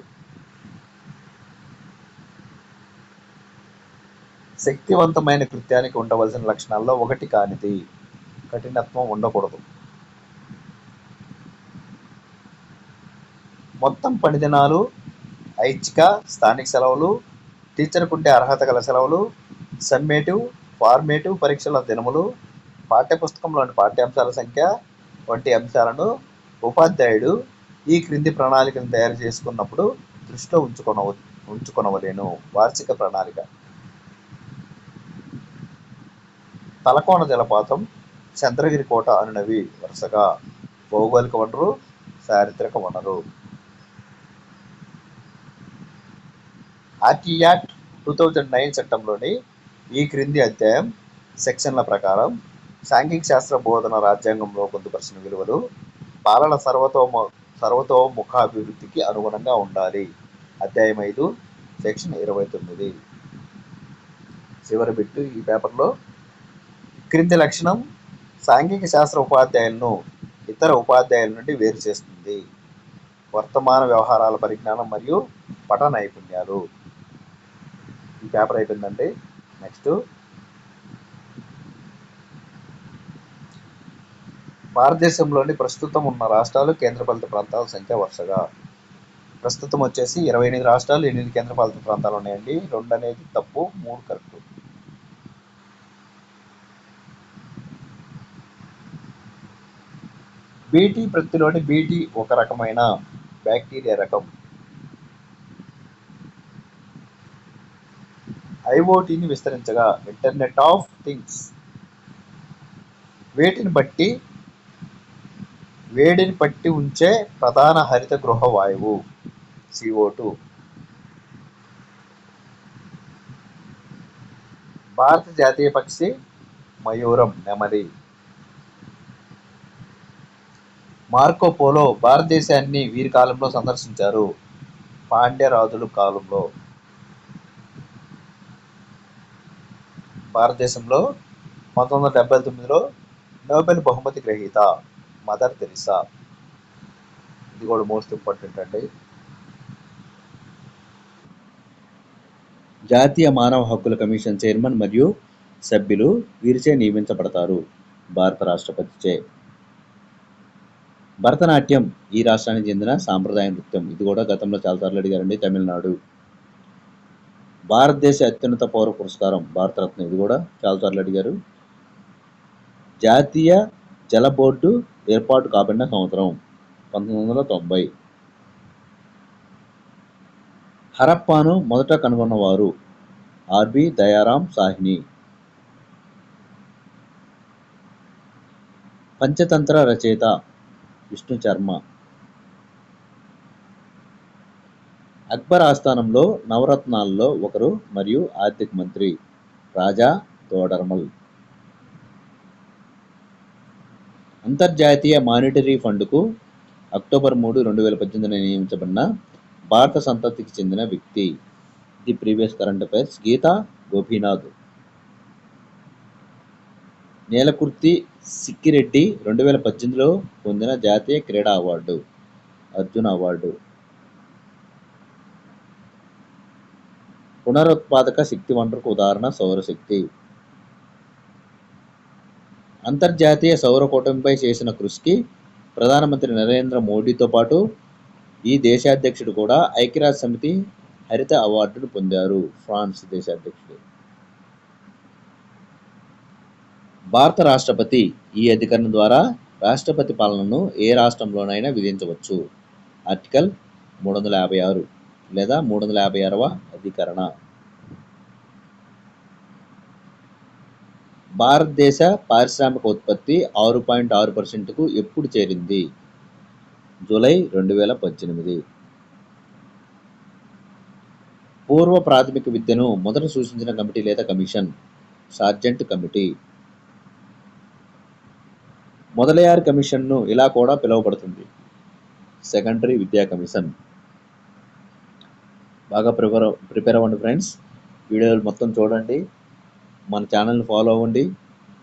[SPEAKER 1] శక్తివంతమైన కృత్యానికి ఉండవలసిన లక్షణాల్లో ఒకటి కానిది కఠినత్వం ఉండకూడదు. మొత్తం పని దినాలు, ఐచ్ఛిక, స్థానిక సెలవులు, టీచర్కుంటే అర్హత గల సెలవులు, సమ్మేటివ్, ఫార్మేటివ్ పరీక్షల దినములు, పాఠ్యపుస్తకంలోని పాఠ్యాంశాల సంఖ్య వంటి అంశాలను ఉపాధ్యాయుడు ఈ క్రింది ప్రణాళికను తయారు చేసుకున్నప్పుడు దృష్టిలో ఉంచుకొనవలెను. వార్షిక ప్రణాళిక. తలకోన జలపాతం, చంద్రగిరి కోట అనునవి వరుసగా భౌగోళిక వనరు, చారిత్రక వనరు. ఆర్టీ యాక్ట్ 2009 చట్టంలోని ఈ క్రింది అధ్యాయం సెక్షన్ల ప్రకారం సాంఘిక శాస్త్ర బోధన రాజ్యాంగంలో పొందుపరిచిన విలువలు బాలల సర్వతోముఖాభివృద్ధికి అనుగుణంగా ఉండాలి. అధ్యాయం 5 సెక్షన్ 29. చివరి బిట్టు ఈ పేపర్లో. క్రింది లక్షణం సాంఘిక శాస్త్ర ఉపాధ్యాయులను ఇతర ఉపాధ్యాయుల నుండి వేరు చేస్తుంది. వర్తమాన వ్యవహారాల పరిజ్ఞానం మరియు పఠన నైపుణ్యాలు. ఈ పేపర్ అయిపోయిందండి. నెక్స్ట్ భారతదేశంలోని ప్రస్తుతం ఉన్న రాష్ట్రాలు, కేంద్రపాలిత ప్రాంతాల సంఖ్య వరుసగా. ప్రస్తుతం వచ్చేసి 28 రాష్ట్రాలు, 8 కేంద్రపాలిత ప్రాంతాలు ఉన్నాయండి. 2 అనేది తప్పు, 3 కరెక్ట్. బీటీ ప్రత్తిలోని బీటీ ఒక రకమైన బ్యాక్టీరియా రకం. ఐఓటీని విస్తరించగా ఇంటర్నెట్ ఆఫ్ థింగ్స్. వేడిని పట్టి ఉంచే ప్రధాన హరిత గృహ వాయువు CO2. భారత జాతీయ పక్షి మయూరం, నెమలి. మార్కో పోలో భారతదేశాన్ని వీరి కాలంలో సందర్శించారు. పాండ్య రాజుల కాలంలో. భారతదేశంలో 1979లో నోబెల్ బహుమతి గ్రహీత మదర్ తెరిసా. ఇది కూడా మోస్ట్ ఇంపార్టెంట్ అండి. జాతీయ మానవ హక్కుల కమిషన్ చైర్మన్ మరియు సభ్యులు వీరిచే నియమించబడతారు. భారత రాష్ట్రపతిచే. భరతనాట్యం ఈ రాష్ట్రానికి చెందిన సాంప్రదాయ నృత్యం. ఇది కూడా గతంలో చాలాసార్లు అడిగారండి. తమిళనాడు. భారతదేశ అత్యున్నత పౌర పురస్కారం భారతరత్న. ఇది కూడా చాలాసార్లు అడిగారు. జాతీయ జల బోర్డు ఏర్పాటు కాబడిన సంవత్సరం 1990. హరప్పాను మొదట కనుగొన్నవారు ఆర్బి దయారాం సాహ్ని. పంచతంత్ర రచయిత విష్ణు శర్మ. అక్బర్ ఆస్థానంలో నవరత్నాల్లో ఒకరు మరియు ఆర్థిక మంత్రి రాజా తోడర్మల్. అంతర్జాతీయ మానిటరీ ఫండ్కు అక్టోబర్ 3, 2018 నియమించబడిన భారత సంతతికి చెందిన వ్యక్తి. The previous current affairs. Gita Gopinath. Nelakurthi Sikki Reddy 2018లో పొందిన జాతీయ క్రీడా అవార్డు అర్జున అవార్డు. పునరుత్పాదక శక్తి వనరుకు ఉదాహరణ సౌరశక్తి. అంతర్జాతీయ సౌర కూటమిపై చేసిన కృషికి ప్రధానమంత్రి నరేంద్ర మోడీతో పాటు ఈ దేశాధ్యక్షుడు కూడా ఐక్యరాజ్య సమితి హరిత అవార్డును పొందారు. ఫ్రాన్స్ దేశాధ్యక్షుడు. భారత రాష్ట్రపతి ఈ అధికరణ ద్వారా రాష్ట్రపతి పాలనను ఏ రాష్ట్రంలోనైనా విధించవచ్చు. ఆర్టికల్ 356 లేదా 356వ అధికరణ. భారతదేశ పారిశ్రామిక ఉత్పత్తి 6.6%కు ఎప్పుడు చేరింది? జూలై 2018. పూర్వ ప్రాథమిక విద్యను మొదట సూచించిన కమిటీ లేదా కమిషన్ సార్జెంట్ కమిటీ. మొదలయార్ కమిషన్ను ఇలా కూడా పిలువబడుతుంది, సెకండరీ విద్యా కమిషన్. బాగా ప్రిపేర్ అవ్వండి ఫ్రెండ్స్. వీడియోలు మొత్తం చూడండి, మన ఛానల్ని ఫాలో అవ్వండి.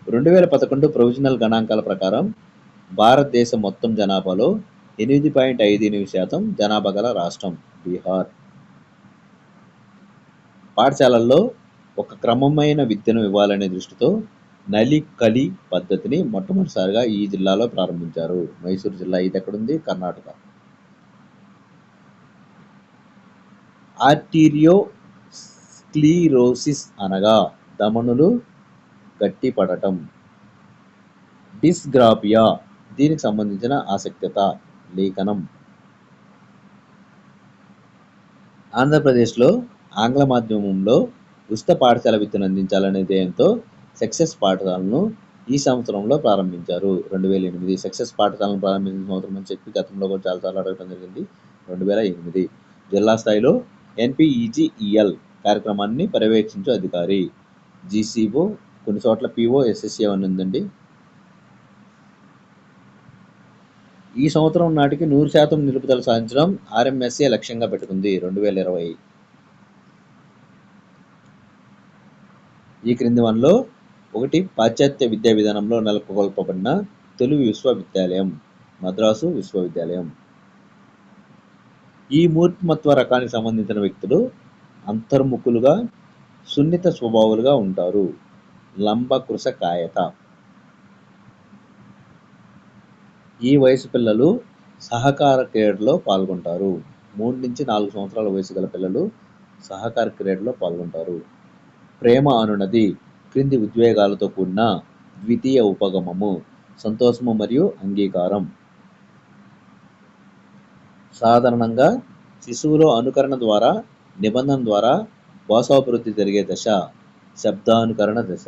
[SPEAKER 1] 2011 ప్రొవిజనల్ గణాంకాల ప్రకారం భారతదేశం మొత్తం జనాభాలో 8.58% జనాభా గల రాష్ట్రం బీహార్. పాఠశాలల్లో ఒక క్రమమైన విద్యను ఇవ్వాలనే దృష్టితో నలి కలి పద్ధతిని మొట్టమొదటిసారిగా ఈ జిల్లాలో ప్రారంభించారు. మైసూరు జిల్లా. ఇది ఎక్కడుంది? కర్ణాటక. ఆర్టీరియోస్క్లీరోసిస్ అనగా ధమనులు గట్టిపడటం. డిస్గ్రాఫియా దీనికి సంబంధించిన ఆసక్తిత లేఖనం. ఆంధ్రప్రదేశ్లో ఆంగ్ల మాధ్యమంలో ఉచిత పాఠశాల విద్యను అందించాలనే ధ్యేయంతో సక్సెస్ పాఠశాలను ఈ సంవత్సరంలో ప్రారంభించారు. 2008. సక్సెస్ పాఠశాలను ప్రారంభించిన సంవత్సరం అని చెప్పి గతంలో కూడా చాలాసార్లు అడగడం జరిగింది. 2008. జిల్లా స్థాయిలో NPEGEL కార్యక్రమాన్ని పర్యవేక్షించే అధికారి GCO. కొన్ని చోట్ల PO SSA అని ఉందండి. ఈ సంవత్సరం నాటికి 100% నిలుపుదల సాధించడం RMSA లక్ష్యంగా పెట్టుకుంది. 2020. ఈ క్రింది వన్లో 1 పాశ్చాత్య విద్యా విధానంలో నెలకొల్పబడిన తొలి విశ్వవిద్యాలయం మద్రాసు విశ్వవిద్యాలయం. ఈ మూర్తిమత్వ రకానికి సంబంధించిన వ్యక్తులు అంతర్ముఖులుగా, సున్నిత స్వభావులుగా ఉంటారు. లంబకృశకాయత. ఈ వయసు పిల్లలు సహకార క్రీడలో పాల్గొంటారు. 3 నుంచి 4 సంవత్సరాల వయసు గల పిల్లలు సహకార క్రీడలో పాల్గొంటారు. ప్రేమ అనునది క్రింది ఉద్వేగాలతో కూడిన ద్వితీయ ఉపగమము, సంతోషము మరియు అంగీకారం. సాధారణంగా శిశువులో అనుకరణ ద్వారా, నిబంధన ద్వారా భాషాభివృద్ధి జరిగే దశ శబ్దానుకరణ దశ.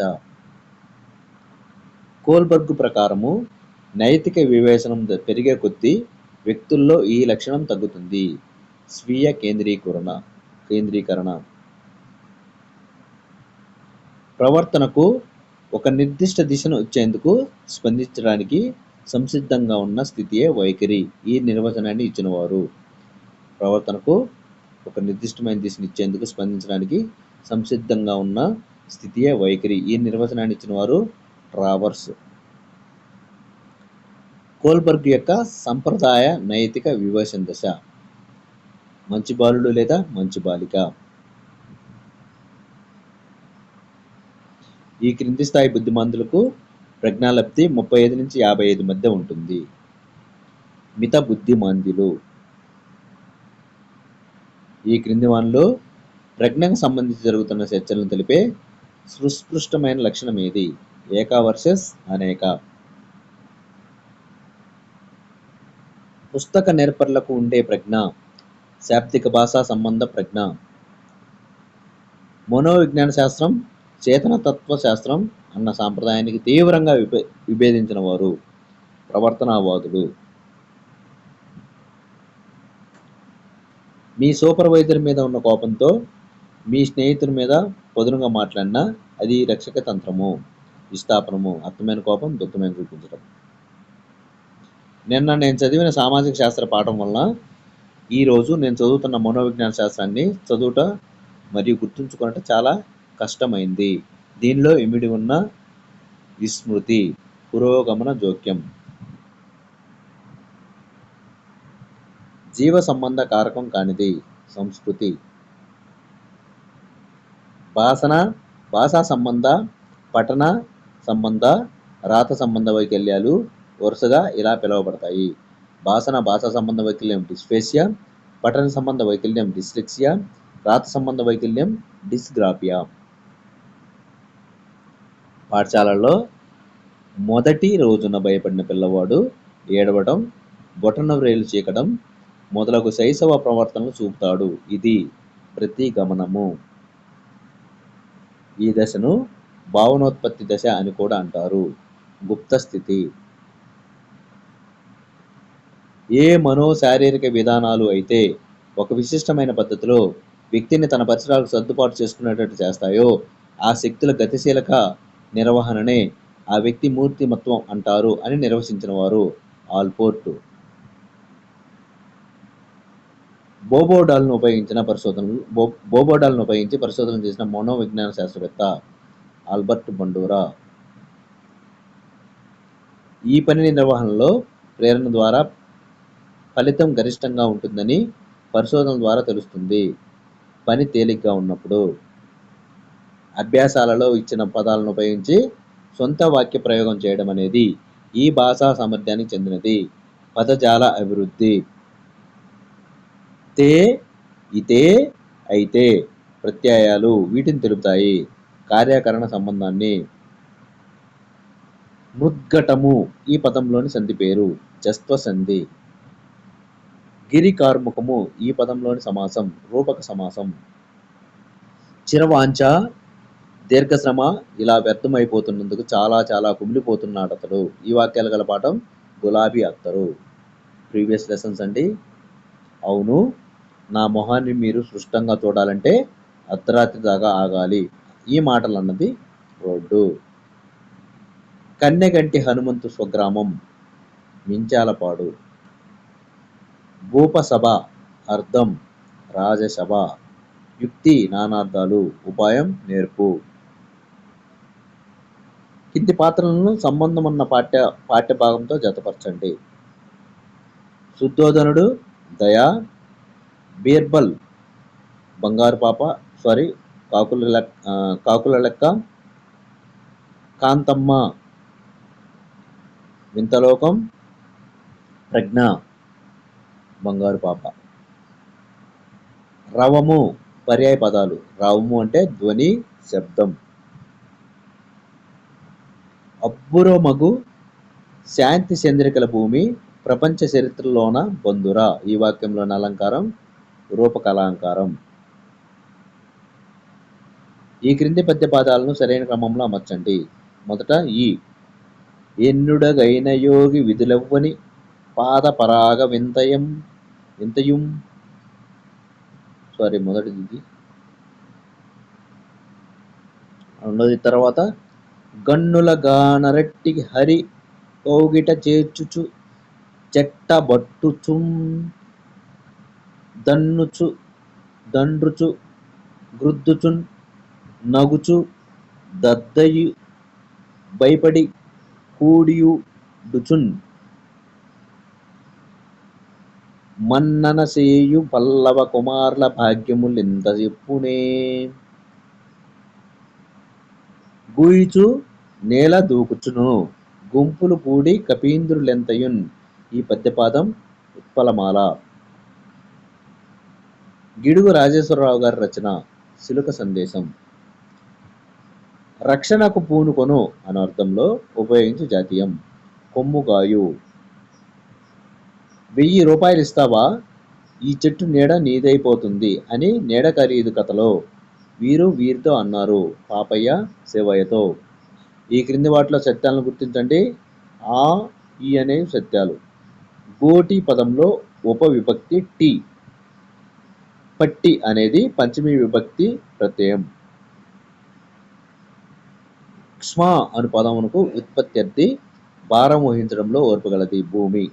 [SPEAKER 1] కోల్బర్గ్ ప్రకారము నైతిక వివేచనం పెరిగే కొద్దీ వ్యక్తుల్లో ఈ లక్షణం తగ్గుతుంది. స్వీయ కేంద్రీకరణ. ప్రవర్తనకు ఒక నిర్దిష్ట దిశను ఇచ్చేందుకు స్పందించడానికి సంసిద్ధంగా ఉన్న స్థితియే వైఖరి. ఈ నిర్వచనాన్ని ఇచ్చినవారు. ప్రవర్తనకు ఒక నిర్దిష్టమైన దిశను ఇచ్చేందుకు స్పందించడానికి సంసిద్ధంగా ఉన్న స్థితియే వైఖరి. ఈ నిర్వచనాన్ని ఇచ్చినవారు ట్రావర్స్. కోల్బర్గ్ యొక్క సంప్రదాయ నైతిక వివేచన దశ మంచి బాలుడు లేదా మంచి బాలిక. ఈ క్రింది స్థాయి బుద్ధిమంతులకు ప్రజ్ఞాలబ్ధి 35 నుంచి 55 మధ్య ఉంటుంది. మిత బుద్ధిమంతులు. ఈ క్రింది వానిలో ప్రజ్ఞకు సంబంధించి జరుగుతున్న చర్చలను తెలిపే సుస్పష్టమైన లక్షణం ఏది? ఏక వర్సెస్ అనేక. పుస్తక నేర్పరులకు ఉండే ప్రజ్ఞ
[SPEAKER 2] శాబ్దిక భాషా సంబంధ ప్రజ్ఞ. మనోవిజ్ఞాన శాస్త్రం చేతనతత్వ శాస్త్రం అన్న సాంప్రదాయానికి తీవ్రంగా విభేదించిన వారు ప్రవర్తనావాదులు. మీ సూపర్వైజర్ మీద ఉన్న కోపంతో మీ స్నేహితుడి మీద పొదునుగా మాట్లాడినా అది రక్షక తంత్రము, విస్థాపనము. అర్థమైన కోపం దుఃఖమైన చూపించడం. నిన్న నేను చదివిన సామాజిక శాస్త్ర పాఠం వలన ఈరోజు నేను చదువుతున్న మనోవిజ్ఞాన శాస్త్రాన్ని చదువుట మరియు గుర్తుంచుకోవటం చాలా కష్టమైంది. దీనిలో ఇమిడి ఉన్న విస్మృతి, పురోగమన జోక్యం. జీవ సంబంధ కారకం కానిది సంస్కృతి. భాషా సంబంధ, పఠన సంబంధ, రాత సంబంధ వైకల్యాలు వరుసగా ఇలా పిలువబడతాయి. భాషా సంబంధ వైకల్యం డిస్ఫేసియా, పఠన సంబంధ వైకల్యం డిస్లెక్సియా, రాత సంబంధ వైకల్యం డిస్గ్రాఫియా. పాఠశాలల్లో మొదటి రోజున భయపడిన పిల్లవాడు ఏడవడం, బొటన వ్రేలు చీకడం మొదలగు శైశవ ప్రవర్తనలు చూపుతాడు. ఇది ప్రతిగమనము. ఈ దశను భావనోత్పత్తి దశ అని కూడా అంటారు. గుప్త స్థితి. ఏ మనోశారీరక విధానాలు అయితే ఒక విశిష్టమైన పద్ధతిలో వ్యక్తిని తన పరిసరాలకు సర్దుబాటు చేసుకునేటట్టు చేస్తాయో ఆ శక్తుల గతిశీలక నిర్వహణనే ఆ వ్యక్తి మూర్తిమత్వం అంటారు అని నిర్వచించిన వారు ఆల్పోర్ట్. బోబోడాల్ను ఉపయోగించి పరిశోధనలు చేసిన మనోవిజ్ఞాన శాస్త్రవేత్త ఆల్బర్ట్ బండూరా. ఈ పని నిర్వహణలో ప్రేరణ ద్వారా ఫలితం గరిష్టంగా ఉంటుందని పరిశోధనల ద్వారా తెలుస్తుంది. పని తేలిగ్గా ఉన్నప్పుడు. అభ్యాసాలలో ఇచ్చిన పదాలను ఉపయోగించి సొంత వాక్య ప్రయోగం చేయడం అనేది ఈ భాషా సామర్థ్యానికి చెందినది. పదజాల అభివృద్ధి. తే, ఇతే, అయితే ప్రత్యయాలు వీటిని తెలుపుతాయి. కార్యకరణ సంబంధాన్ని. మృద్ఘటము ఈ పదంలోని సంధి పేరు జస్త్వ సంధి. గిరి కార్ముకము ఈ పదంలోని సమాసం రూపక సమాసం. చిరవాంఛ, దీర్ఘశ్రమ ఇలా వ్యర్థమైపోతున్నందుకు చాలా చాలా కుమిలిపోతున్నాడతడు. ఈ వాక్యాలు గల పాఠం గులాబీ అత్తరు. ప్రీవియస్ లెసన్స్ అండి. అవును, నా మొహాన్ని మీరు స్పష్టంగా చూడాలంటే అర్ధరాత్రి దాకా ఆగాలి. ఈ మాటలు అన్నది రోడ్డు. కన్నెగంటి హనుమంతు స్వగ్రామం మించాలపాడు. భూపసభ అర్థం రాజసభ. యుక్తి నానార్థాలు. ఉపాయం నేర్పు. కింది పాత్రలను సంబంధం ఉన్న పాఠ్యభాగంతో జతపరచండి. శుద్ధోధనుడు దయ, బీర్బల్ బంగారు పాప కాకుల లెక్క, కాంతమ్మ వింతలోకం, ప్రజ్ఞ బంగారు పాప. రవము పర్యాయ పదాలు. రవము అంటే ధ్వని, శబ్దం. అబ్బురమగు శాంతి చంద్రికల భూమి ప్రపంచ చరిత్రలోన బంధుర. ఈ వాక్యంలోని అలంకారం రూపకలాంకారం. ఈ క్రింది పద్య పాదాలను సరైన క్రమంలో అమర్చండి. మొదట ఈ ఎన్నుడగైన యోగి విధులవ్వని పాద పరాగ వింతయుం. మొదటిది. రెండోది తర్వాత గన్నుల గానరెట్టి హరి కౌగిట చేర్చుచు చెట్టబట్టుచుం దండ్రుచు గ్రుద్దుచున్ నగుచు దద్దయు భయపడి కూడియుడుచున్ మన్నన సేయు పల్లవ కుమార్ల భాగ్యములింత చెప్పునే. గూయిచు నేల దూకుచును గుంపులు కూడి కపీంద్రులెంతయున్. ఈ పద్యపాదం ఉత్పలమాల. గిడుగు రాజేశ్వరరావు గారి రచన సిలుక సందేశం. రక్షణకు పూనుకొను అనర్థంలో ఉపయోగించు జాతీయం కొమ్ముగాయు. 1000 రూపాయలు ఇస్తావా? ఈ చెట్టు నీడ నీదైపోతుంది అని నీడ ఖరీదు కథలో వీరు వీరితో అన్నారు పాపయ్య శివయ్యతో. ఈ క్రింది వాటిలో సత్యాలను గుర్తించండి. ఆ ఈ అనేవి సత్యాలు. గోటి పదంలో ఉపవిభక్తి టి. పట్టి అనేది పంచమీ విభక్తి ప్రత్యయం. క్ష్మ అను పదమునకు ఉత్పత్త్యర్థి భారం వహించడంలో ఓర్పగలది భూమి.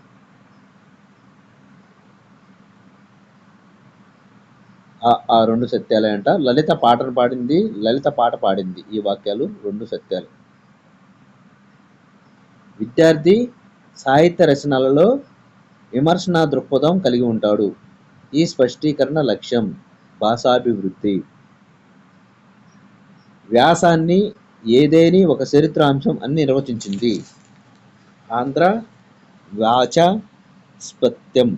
[SPEAKER 2] ఆ రెండు సత్యాలే అంట. లలిత పాటను పాడింది, లలిత పాట పాడింది. ఈ వాక్యాలు రెండు సత్యాలు. విద్యార్థి సాహిత్య రచనలలో విమర్శనా దృక్పథం కలిగి ఉంటాడు. ఈ స్పష్టీకరణ లక్ష్యం భాషాభివృద్ధి. వ్యాసాన్ని ఏదేని ఒక చరిత్రాంశం అని నిర్వచించింది. ఆంధ్ర వాచస్పత్యం.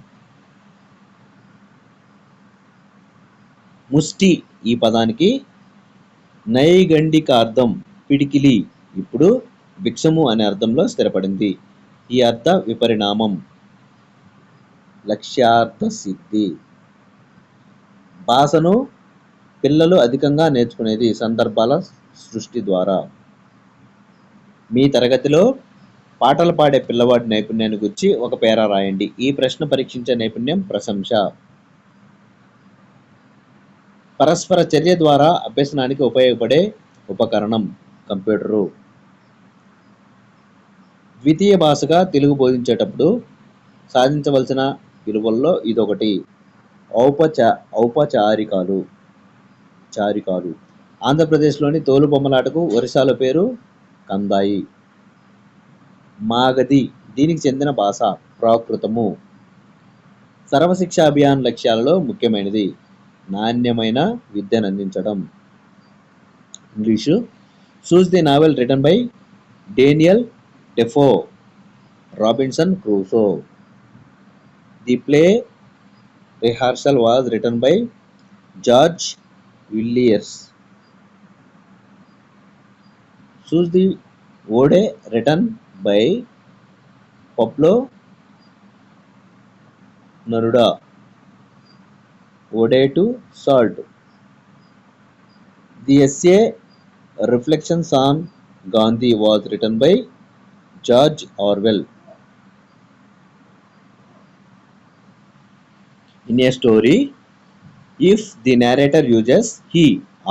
[SPEAKER 2] ముష్టి ఈ పదానికి నైగండికార్థం పిడికిలి ఇప్పుడు భిక్షము అనే అర్థంలో స్థిరపడింది. ఈ అర్థ విపరిణామం లక్ష్యార్థ సిద్ధి. భాషను పిల్లలు అధికంగా నేర్చుకునేది సందర్భాల సృష్టి ద్వారా. మీ తరగతిలో పాటలు పాడే పిల్లవాడి నైపుణ్యాన్ని గురించి ఒక పేరా రాయండి. ఈ ప్రశ్న పరీక్షించే నైపుణ్యం ప్రశంస. పరస్పర చర్య ద్వారా అభ్యసనానికి ఉపయోగపడే ఉపకరణం కంప్యూటరు. ద్వితీయ భాషగా తెలుగు బోధించేటప్పుడు సాధించవలసిన విలువల్లో ఇదొకటి. ఔపచారికాలు. ఆంధ్రప్రదేశ్లోని తోలుబొమ్మలాటకు ఒరిస్సాలో పేరు కందాయి. మాగధి దీనికి చెందిన భాష ప్రాకృతము. సర్వశిక్ష అభియాన్ లక్ష్యాలలో ముఖ్యమైనది నాణ్యమైన విద్యను అందించడం. English. Choose the novel written by Daniel Defoe, Robinson Crusoe. The play Rehearsal was written by George Villiers. Choose the ode written by Pablo Neruda, Ode to Salt. The essay Reflections on Gandhi was written by George Orwell. In a story, if the narrator uses he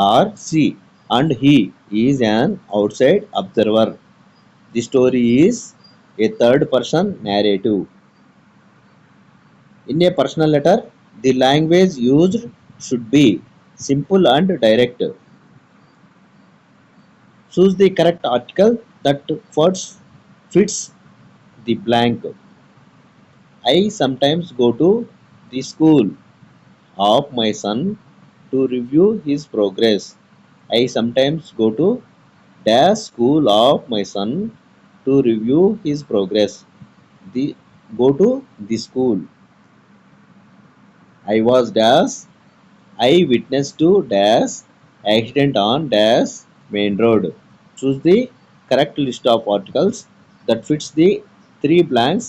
[SPEAKER 2] or she and he is an outside observer, the story is a third person narrative. In a personal letter, the language used should be simple and direct. Choose the correct article that fits the blank. I sometimes go to the school of my son to review his progress. I sometimes go to dash school of my son to review his progress. Go to the school. I was dash eyewitness to dash accident on dash main road. Choose the correct list of articles that fits the three blanks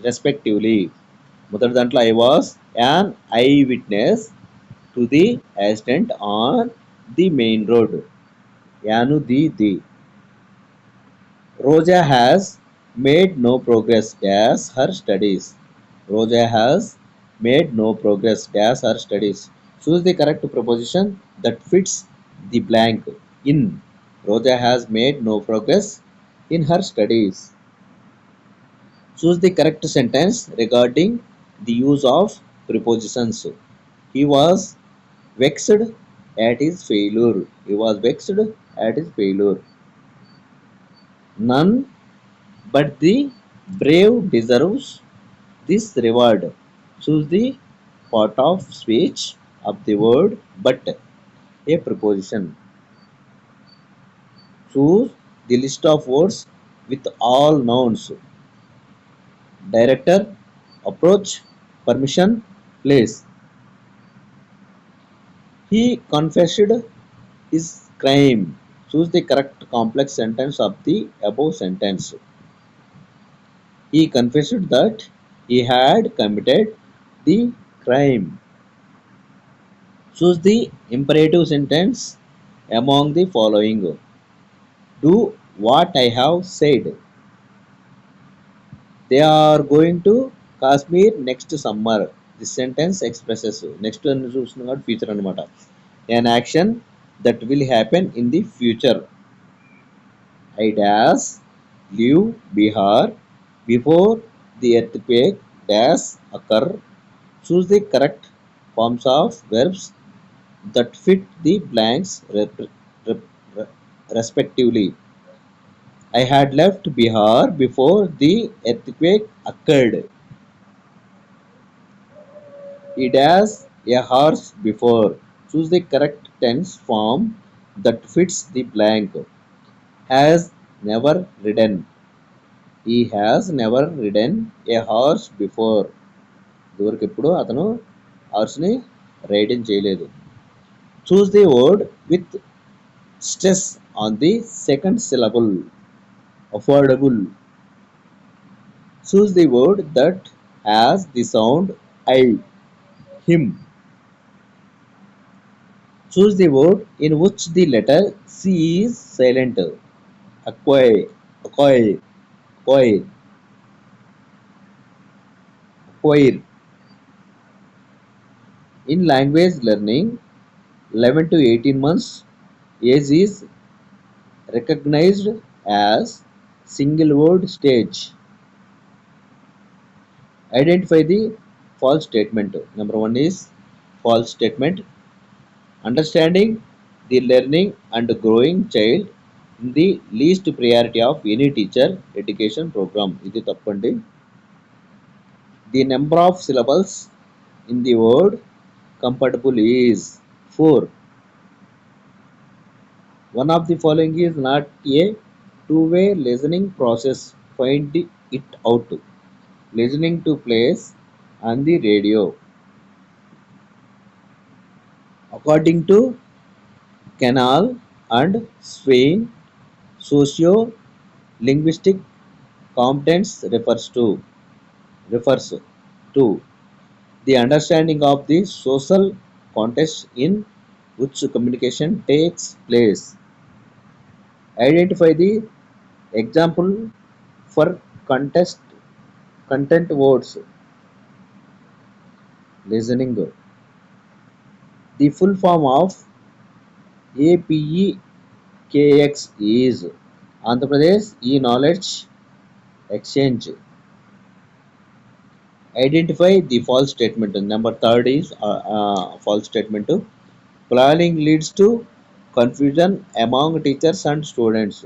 [SPEAKER 2] respectively. మొదటి దాంట్లో I was an eyewitness to the accident on the main road. యాను ది. Roja has made no progress dash her studies. Roja has made no progress dash her studies. Choose the correct preposition that fits the blank. In. Roja has made no progress in her studies. Choose the correct sentence regarding the use of prepositions. He was vexed at his failure. He was vexed at his failure. None but the brave deserves this reward. Choose the part of speech of the word but, a preposition. Choose the list of words with all nouns. Director, approach, permission, place. He confessed his crime. Choose the correct complex sentence of the above sentence. He confessed that he had committed the crime. Choose the imperative sentence among the following. Do what I have said. They are going to Kashmir next summer. This sentence expresses next అని చూస్తున్నాం కాబట్టి future అనమాట. An action that will happen in the future. I dash leave Bihar before the earthquake dash occur. Choose the correct forms of verbs that fit the blanks respectively. I had left Bihar before the earthquake occurred. He dash a horse before. Choose the correct tense form that fits the blank. Has never ridden. He has never ridden a horse before. ఇదివరకు ఎప్పుడు అతను హార్స్ని riding చేయలేదు. Choose the word with stress on the second syllable. Affordable. Choose the word that has the sound I. Him. Choose the word in which the letter C is silent. Acquire. Acquire. Acquire. Acquire. In language learning, 11 to 18 months age is recognized as single word stage. Identify the false statement. Number 1 is false statement. Understanding the learning and growing child in the least priority of any teacher education program. ఇది తప్పండి. The number of syllables in the word compatible is 4. One of the following is not a two-way listening process. Find it out. Listening to plays on the radio. According to Canal and Swain, socio-linguistic competence refers to the understanding of the social context in which communication takes place. Identify the example for content words. Listening. The full form of APEKX is Andhra Pradesh E-Knowledge Exchange. Identify the false statement. Number 3 is false statement. Planning leads to confusion among teachers and students.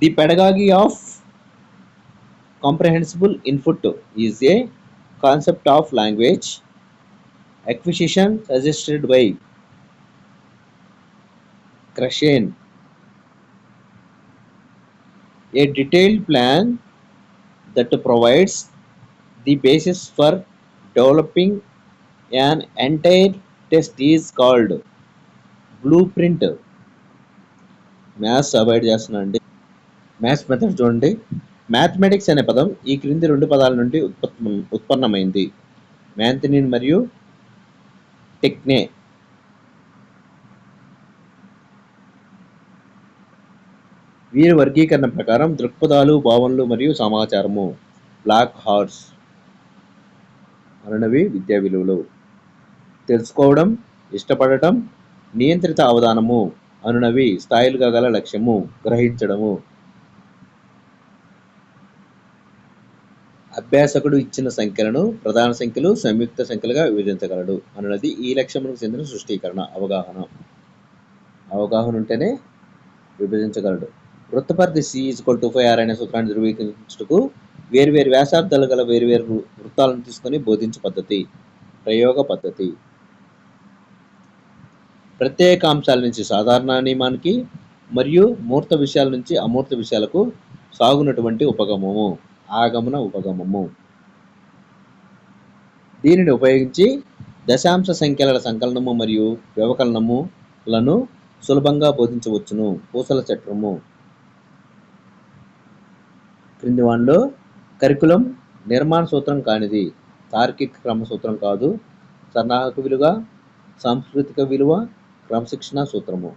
[SPEAKER 2] The pedagogy of comprehensible input is a concept of language acquisition suggested by Krashen. A detailed plan that provides the basis for developing an entire test is called blueprint. Maths avoid చేస్తున్నా అండి. Maths method చూడండి. Mathematics అనే పదం ఈ క్రింది 2 పదాల నుండి ఉత్పన్నమైంది. మ్యాంథనిన్ మరియు టెక్నే. వీరి వర్గీకరణ ప్రకారం దృక్పథాలు, భావనలు మరియు సమాచారము. బ్లాక్ హార్స్ అనునవి విద్యా విలువలు. తెలుసుకోవడం, ఇష్టపడటం, నియంత్రిత అవధానము అనునవి స్థాయిలుగా గల లక్ష్యము, గ్రహించడము. అభ్యాసకుడు ఇచ్చిన సంఖ్యలను ప్రధాన సంఖ్యలు, సంయుక్త సంఖ్యలుగా విభజించగలడు అనున్నది ఈ లక్ష్యములకు చెందిన సృష్టీకరణ. అవగాహన ఉంటేనే విభజించగలడు. వృత్తపరిధి C=5R అనే సూత్రాన్ని ధృవీకరించుటకు వేర్వేరు వ్యాసార్థాలు గల వేర్వేరు వృత్తాలను తీసుకొని బోధించే పద్ధతి ప్రయోగ పద్ధతి. ప్రత్యేక అంశాల నుంచి సాధారణ నియమానికి మరియు మూర్త విషయాల నుంచి అమూర్త విషయాలకు సాగునటువంటి ఉపగమము ఆగమన ఉపగమము. దీనిని ఉపయోగించి దశాంశ సంఖ్యల సంకలనము మరియు వ్యవకలనములను సులభంగా బోధించవచ్చును. పూసల చట్రము. క్రింది వానిలో కరికులం నిర్మాణ సూత్రం కానిది, తార్కిక క్రమసూత్రం కాదు, సన్నాహక విలువ, సాంస్కృతిక విలువ, క్రమశిక్షణ సూత్రము.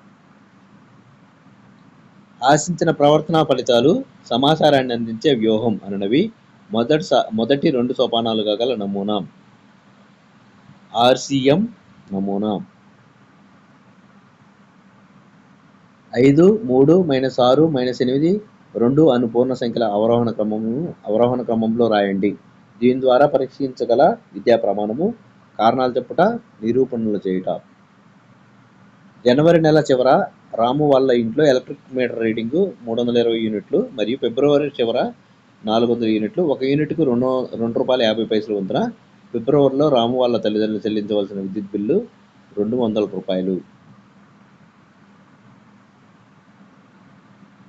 [SPEAKER 2] ఆశించిన ప్రవర్తనా ఫలితాలు, సమాచారాన్ని అందించే వ్యూహం అనునవి మొదటి 2 సోపానాలుగా గల నమూనా. RCM నమూనా. 5, 3, -6, -8, 2 అను పూర్ణ సంఖ్యల అవరోహణ క్రమంలో రాయండి. దీని ద్వారా పరీక్షించగల విద్యా ప్రమాణము, కారణాలు చెప్పుట, నిరూపణలు చేయుట. జనవరి నెల చివర రాము వాళ్ళ ఇంట్లో ఎలక్ట్రిక్ మీటర్ రీడింగు 320 యూనిట్లు మరియు ఫిబ్రవరి చివర 400 యూనిట్లు. 1 యూనిట్కు ₹2.50 వంతున ఫిబ్రవరిలో రాము వాళ్ళ తల్లిదండ్రులు చెల్లించవలసిన విద్యుత్ బిల్లు ₹200.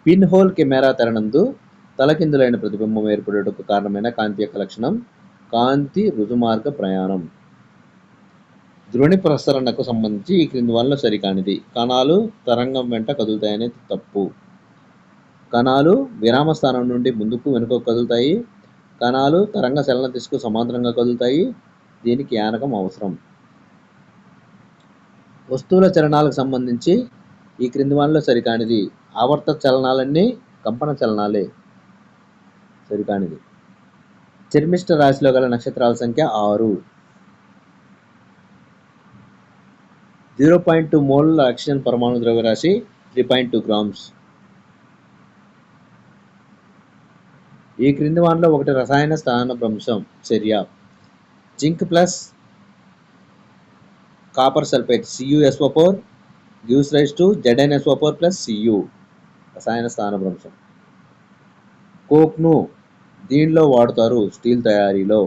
[SPEAKER 2] పిన్ హోల్ కెమెరా తెరనందు తలకిందులైన ప్రతిబింబం ఏర్పడుటకు కారణమైన కాంతి యొక్క లక్షణం కాంతి రుజుమార్గ ప్రయాణం. ధ్రుని ప్రసరణకు సంబంధించి ఈ క్రింది వానిలో సరికానిది. కణాలు తరంగం వెంట కదులుతాయనేది తప్పు. కణాలు విరామ స్థానం నుండి ముందుకు వెనుకకు కదులుతాయి. కణాలు తరంగ చలన దిశకు సమాంతరంగా కదులుతాయి. దీనికి యానకం అవసరం. వస్తువుల చలనాలకు సంబంధించి ఈ క్రింది వానిలో సరికానిది. ఆవర్త చలనాలన్నీ కంపన చలనాలే. సరికానిది. శర్మిష్ఠ రాశిలో గల నక్షత్రాల సంఖ్య 6. 0.2 మోల్ ఆక్సిజన్ పరమాణు ద్రవ్యరాశి 3.2 grams. ఈ క్రింది వానిలో ఒకటి రసాయన స్థానభ్రంశం చర్య. Zinc plus copper sulphate CuSO4 gives rise to ZnSO4 plus Cu. రసాయన స్థానభ్రంశం. కోక్ను దీనిలో వాడుతారు స్టీల్ తయారీలో.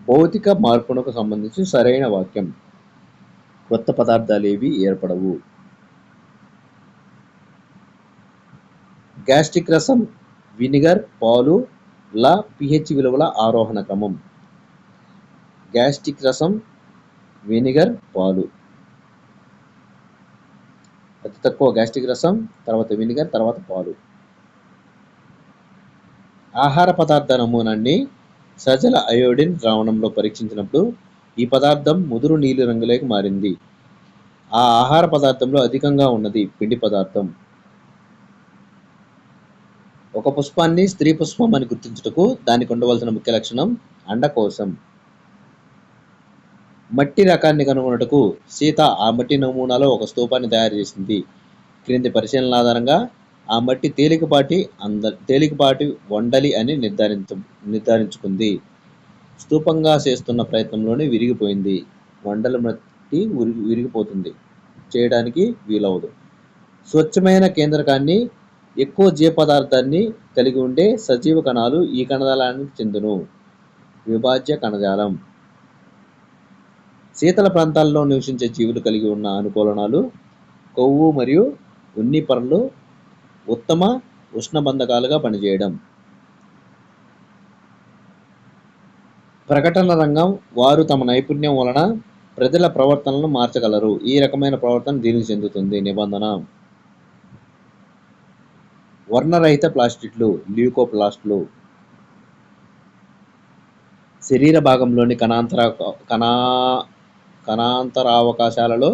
[SPEAKER 2] భౌతిక మార్పునకు సంబంధించి సరైన వాక్యం. కొత్త పదార్థాలు ఏవి ఏర్పడవు. గ్యాస్ట్రిక్ రసం, వినిగర్, పాలు ల pH విలువల ఆరోహణ క్రమం. గ్యాస్ట్రిక్ రసం, వినిగర్, పాలు. అతి తక్కువ గ్యాస్ట్రిక్ రసం, తర్వాత వినిగర్, తర్వాత పాలు. ఆహార పదార్థ నమూనాన్ని సజల అయోడిన్ ద్రావణంలో పరీక్షించినప్పుడు ఈ పదార్థం ముదురు నీలి రంగులోకి మారింది. ఆ ఆహార పదార్థంలో అధికంగా ఉన్నది పిండి పదార్థం. ఒక పుష్పాన్ని స్త్రీ పుష్పం అని గుర్తించుటకు దానికి ఉండవలసిన ముఖ్య లక్షణం అండకోశం. మట్టి రకాన్ని కనుగొనుటకు సీత ఆ మట్టి నమూనాలో ఒక స్తూపాన్ని తయారు చేసింది. క్రింది పరిశీలనల ఆధారంగా ఆ మట్టి తేలికపాటి వండలి అని నిర్ధారించుకుంది. స్తూపంగా చేస్తున్న ప్రయత్నంలోనే విరిగిపోయింది. వండల మట్టి విరిగిపోతుంది, చేయడానికి వీలవదు. స్వచ్ఛమైన కేంద్రకాన్ని, ఎక్కువ జీవ పదార్థాన్ని కలిగి ఉండే సజీవ కణాలు ఈ కణజాలానికి చెందును. విభాజ్య కణజాలం. శీతల ప్రాంతాల్లో నివసించే జీవులు కలిగి ఉన్న అనుకూలనాలు కొవ్వు మరియు ఉన్ని పొరలు ఉత్తమ ఉష్ణబంధకాలుగా పనిచేయడం. ప్రకటన రంగం వారు తమ నైపుణ్యం వలన ప్రజల ప్రవర్తనలను మార్చగలరు. ఈ రకమైన ప్రవర్తన దీనికి చెందుతుంది. నిబంధన. వర్ణరహిత ప్లాస్టిడ్లు, ల్యూకోప్లాస్ట్లు. శరీర భాగంలోని కణాంతరావకాశాలలో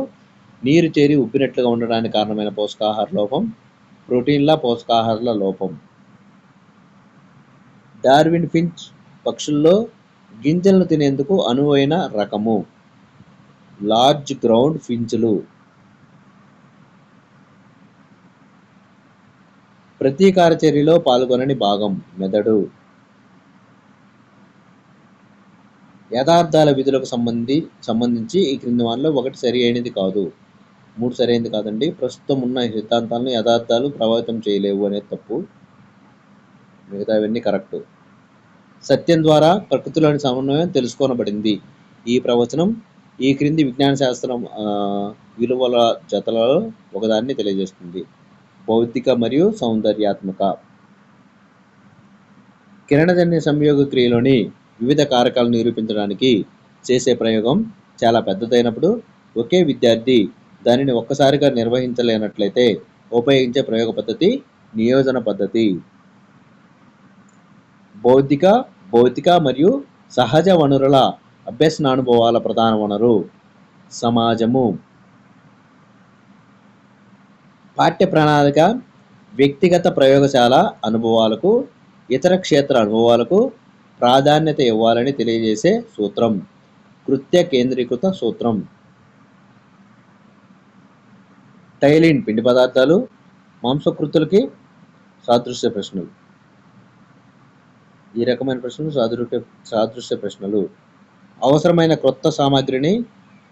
[SPEAKER 2] నీరు చేరి ఉబ్బినట్లుగా ఉండడానికి కారణమైన పోషకాహార లోపం, ప్రోటీన్ల పోషకాహారాల లోపం. డార్విన్ ఫించ్ పక్షుల్లో గింజలను తినేందుకు అనువైన రకము. లార్జ్ గ్రౌండ్ ఫించ్లు. ప్రతీకార చర్యలో పాల్గొనని భాగం మెదడు. యథార్థాల విధులకు సంబంధించి ఈ క్రింది వానిలో ఒకటి సరి అయినది కాదు. 3 సరైనది కాదండి. ప్రస్తుతం ఉన్న సిద్ధాంతాలను యథార్థాలు ప్రభావితం చేయలేవు అనేది తప్పు. మిగతావన్నీ కరెక్ట్. సత్యం ద్వారా ప్రకృతిలోని సమన్వయం తెలుసుకోనబడింది. ఈ ప్రవచనం ఈ క్రింది విజ్ఞాన శాస్త్రం విలువల జతలలో ఒకదాన్ని తెలియజేస్తుంది. బౌద్ధిక మరియు సౌందర్యాత్మక. కిరణజన్య సంయోగ క్రియలోని వివిధ కారకాలను నిరూపించడానికి చేసే ప్రయోగం చాలా పెద్దదైనప్పుడు ఒకే విద్యార్థి దానిని ఒక్కసారిగా నిర్వహించలేనట్లయితే ఉపయోగించే ప్రయోగ పద్ధతి నియోజన పద్ధతి. బౌద్ధిక, భౌతిక మరియు సహజ వనరుల అభ్యసనానుభవాల ప్రధాన వనరు సమాజము. పాఠ్య ప్రణాళిక వ్యక్తిగత ప్రయోగశాల అనుభవాలకు, ఇతర క్షేత్ర అనుభవాలకు ప్రాధాన్యత ఇవ్వాలని తెలియజేసే సూత్రం. కృత్య కేంద్రీకృత సూత్రం. టైలిన్ పిండి పదార్థాలు, మాంసకృతులకి సాదృశ్య ప్రశ్నలు. ఈ రకమైన ప్రశ్నలు సాదృశ్య ప్రశ్నలు. అవసరమైన క్రొత్త సామాగ్రిని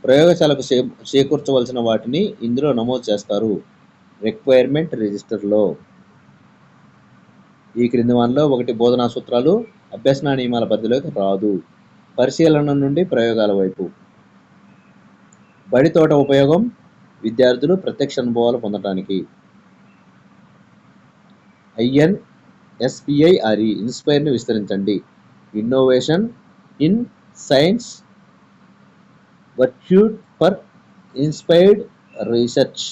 [SPEAKER 2] ప్రయోగశాలకు చేకూర్చవలసిన వాటిని ఇందులో నమోదు చేస్తారు రిక్వైర్మెంట్ రిజిస్టర్లో. ఈ క్రింది వానిలో ఒకటి బోధనా సూత్రాలు అభ్యసన నియమాల పరిధిలోకి రాదు. పరిశీలన నుండి ప్రయోగాల వైపు. బడి తోట ఉపయోగం విద్యార్థులు ప్రత్యక్ష అనుభవాలు పొందడానికి. INSPIRE ఇన్స్పైర్ని విస్తరించండి. Innovation in science pursuit for inspired research.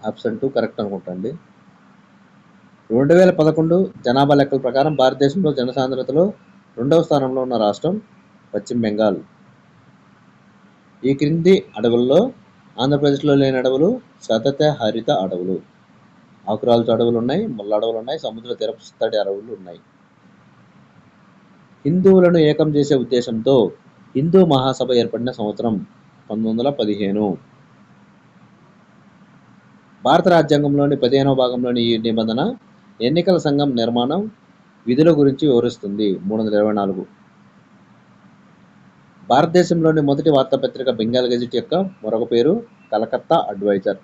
[SPEAKER 2] Option 2 correct అనుకుంటా అండి. 2011 జనాభా లెక్కల ప్రకారం భారతదేశంలో జనసాంద్రతలో 2వ స్థానంలో ఉన్న రాష్ట్రం పశ్చిమ బెంగాల్. ఈ క్రింది అడవుల్లో ఆంధ్రప్రదేశ్లో లేని అడవులు సతత హరిత అడవులు. ఆకురాల్చు అడవులు ఉన్నాయి, ముళ్ళ అడవులు ఉన్నాయి, సముద్ర తీరస్థడి అడవులు ఉన్నాయి. హిందువులను ఏకం చేసే ఉద్దేశంతో హిందూ మహాసభ ఏర్పడిన సంవత్సరం 1915. భారత రాజ్యాంగంలోని 15వ భాగంలోని ఈ నిబంధన ఎన్నికల సంఘం నిర్మాణం విధుల గురించి వివరిస్తుంది. 324. భారతదేశంలోని మొదటి వార్తాపత్రిక బెంగాల్ గెజిట్ యొక్క మరొక పేరు కలకత్తా అడ్వర్టైజర్.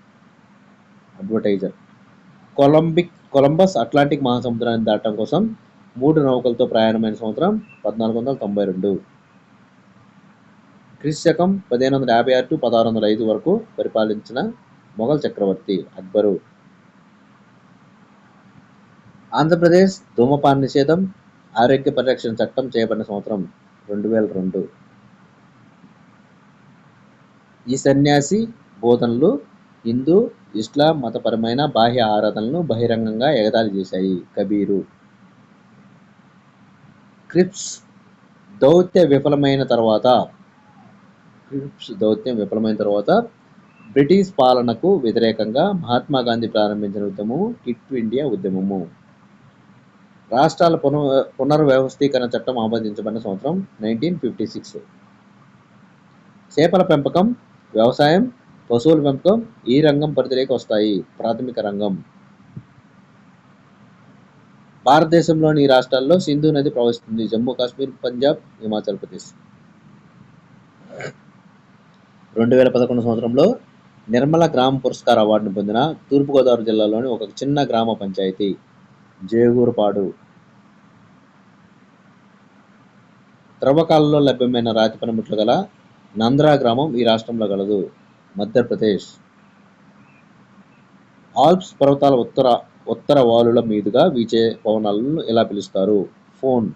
[SPEAKER 2] కొలంబస్ అట్లాంటిక్ మహాసముద్రాన్ని దాటడం కోసం 3 నౌకలతో ప్రయాణమైన సంవత్సరం 1492. క్రీస్తు శకం 1556 to 1605 వరకు పరిపాలించిన మొఘల్ చక్రవర్తి అక్బరు. ఆంధ్రప్రదేశ్ ధూమపాన నిషేధం, ఆరోగ్య పరిరక్షణ చట్టం చేయబడిన సంవత్సరం 2002. ఈ సన్యాసి బోధనలు హిందూ, ఇస్లాం మతపరమైన బాహ్య ఆరాధనలను బహిరంగంగా ఎగతాళి చేశాయి. కబీరు. క్రిప్స్ దౌత్యం విఫలమైన తర్వాత బ్రిటిష్ పాలనకు వ్యతిరేకంగా మహాత్మా గాంధీ ప్రారంభించిన ఉద్యమము క్విట్ ఇండియా ఉద్యమము. రాష్ట్రాల పునర్వ్యవస్థీకరణ చట్టం ఆమోదించబడిన సంవత్సరం 1956. చేపల పెంపకం, వ్యవసాయం, పశువుల పెంపకం ఈ రంగం పరిధిలోకి వస్తాయి. ప్రాథమిక రంగం. భారతదేశంలోని ఈ రాష్ట్రాల్లో సింధు నది ప్రవహిస్తుంది. జమ్మూ కాశ్మీర్, పంజాబ్, హిమాచల్ ప్రదేశ్. 2011 సంవత్సరంలో నిర్మల గ్రామ పురస్కార్ అవార్డును పొందిన తూర్పుగోదావరి జిల్లాలోని ఒక చిన్న గ్రామ పంచాయతీ జేగూరుపాడు. త్రవ్వకాలలో లభ్యమైన రాతి పనిముట్లు గల నంద్రా గ్రామం ఈ రాష్ట్రంలో గలదు. మధ్యప్రదేశ్. ఆల్ప్స్ పర్వతాల ఉత్తర వాలుల మీదుగా వీచే పవనాలను ఎలా పిలుస్తారు? ఫోన్.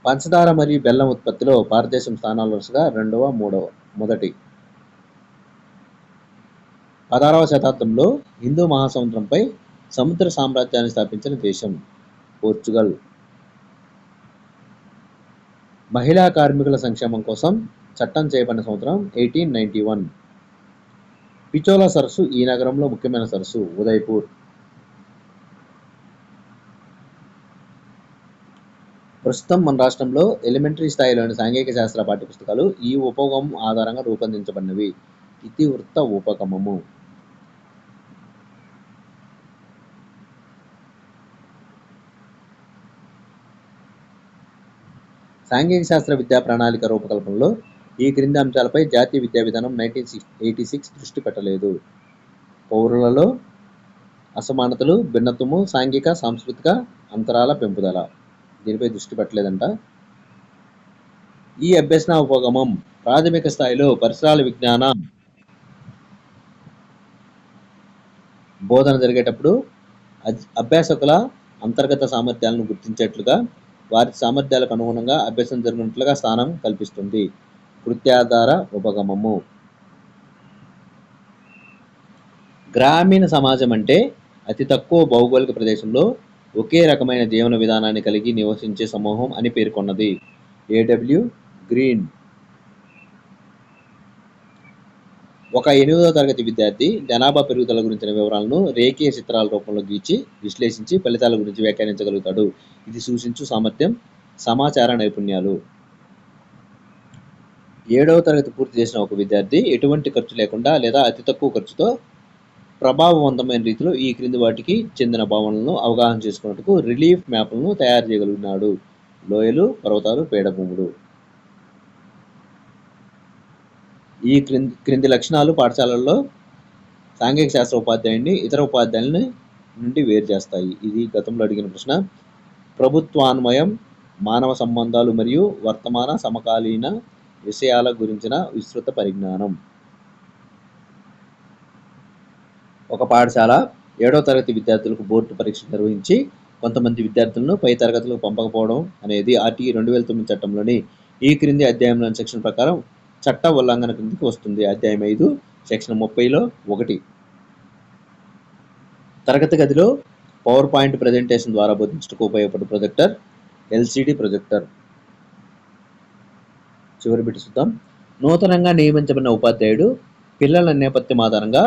[SPEAKER 2] పంచదార మరియు బెల్లం ఉత్పత్తిలో భారతదేశం స్థానాలు వరుసగా 2వ, 3వ. మొదటి. 16వ శతాబ్దంలో హిందూ మహాసముద్రంపై సముద్ర సామ్రాజ్యాన్ని స్థాపించిన దేశం పోర్చుగల్. మహిళా కార్మికుల సంక్షేమం కోసం చట్టం చేయబడిన సంవత్సరం 1891. పిచోలా సరస్సు ఈ నగరంలో ముఖ్యమైన సరస్సు. ఉదయ్పూర్. ప్రస్తుతం మన రాష్ట్రంలో ఎలిమెంటరీ స్థాయిలోని సాంఘిక శాస్త్ర పాఠ్యపుస్తకాలు ఈ ఉపగమం ఆధారంగా రూపొందించబడినవి. ఇతివృత్త ఉపగమము. సాంఘిక శాస్త్ర విద్యా ప్రణాళిక రూపకల్పనలో ఈ క్రింది అంశాలపై జాతీయ విద్యా విధానం 1986 దృష్టి పెట్టలేదు. పౌరులలో అసమానతలు, భిన్నత్వము, సాంఘిక సాంస్కృతిక అంతరాల పెంపుదల. దీనిపై దృష్టి పెట్టలేదంట. ఈ అభ్యసన ఉపగమం ప్రాథమిక స్థాయిలో పరిసరాల విజ్ఞాన బోధన జరిగేటప్పుడు అభ్యాసకుల అంతర్గత సామర్థ్యాలను గుర్తించేట్లుగా వారి సామర్థ్యాలకు అనుగుణంగా అభ్యాసం జరిగినట్లుగా స్థానం కల్పిస్తుంది. కృత్యాధార ఉపగమము. గ్రామీణ సమాజం అంటే అతి తక్కువ భౌగోళిక ప్రదేశంలో ఒకే రకమైన జీవన విధానాన్ని కలిగి నివసించే సమూహం అని పేర్కొన్నది. ఏడబ్ల్యూ గ్రీన్. ఒక 8వ తరగతి విద్యార్థి జనాభా పెరుగుదల గురించిన వివరాలను రేఖీయ చిత్రాల రూపంలో గీచి విశ్లేషించి ఫలితాల గురించి వ్యాఖ్యానించగలుగుతాడు. ఇది సూచించు సామర్థ్యం. సమాచార నైపుణ్యాలు. 7వ తరగతి పూర్తి చేసిన ఒక విద్యార్థి ఎటువంటి ఖర్చు లేకుండా లేదా అతి తక్కువ ఖర్చుతో ప్రభావవంతమైన రీతిలో ఈ క్రింది వాటికి చెందిన భావనలను అవగాహన చేసుకున్నట్టుకు రిలీఫ్ మ్యాప్లను తయారు చేయగలిగినాడు. లోయలు, పర్వతాలు, పీఠభూములు. ఈ క్రింది లక్షణాలు పాఠశాలల్లో సాంఘిక శాస్త్ర ఉపాధ్యాయుడిని ఇతర ఉపాధ్యాయుల నుండి వేరు చేస్తాయి. ఇది గతంలో అడిగిన ప్రశ్న. ప్రభుత్వాన్వయం, మానవ సంబంధాలు మరియు వర్తమాన సమకాలీన విషయాల గురించిన విస్తృత పరిజ్ఞానం. ఒక పాఠశాల 7వ తరగతి విద్యార్థులకు బోర్డు పరీక్ష నిర్వహించి కొంతమంది విద్యార్థులను పై తరగతులకు పంపకపోవడం అనేది ఆర్టీఈ 2009 చట్టంలోని ఈ క్రింది అధ్యాయంలోని సెక్షన్ ప్రకారం చట్ట ఉల్లంఘన కిందకి వస్తుంది. అధ్యాయం 5 సెక్షన్ 30లో 1. తరగతి గదిలో పవర్ పాయింట్ ప్రజెంటేషన్ ద్వారా బోధించడానికి ఉపయోగపడే ప్రొజెక్టర్ ఎల్సిడి ప్రొజెక్టర్. చివరి బిట్ చూద్దాం. నూతనంగా నియమించబడిన ఉపాధ్యాయుడు పిల్లల నేపథ్యం ఆధారంగా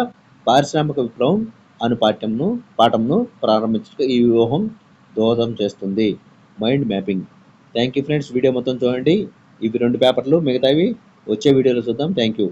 [SPEAKER 2] పారిశ్రామిక విప్లవం అను పాఠంను ప్రారంభించడానికి ఈ వ్యూహం దోహదం చేస్తుంది. Mind mapping. Thank you friends. Video మొత్తం చూడండి. ఇవి 2 పేపర్లు, మిగతావి వచ్చే వీడియోలో చూద్దాం. Thank you.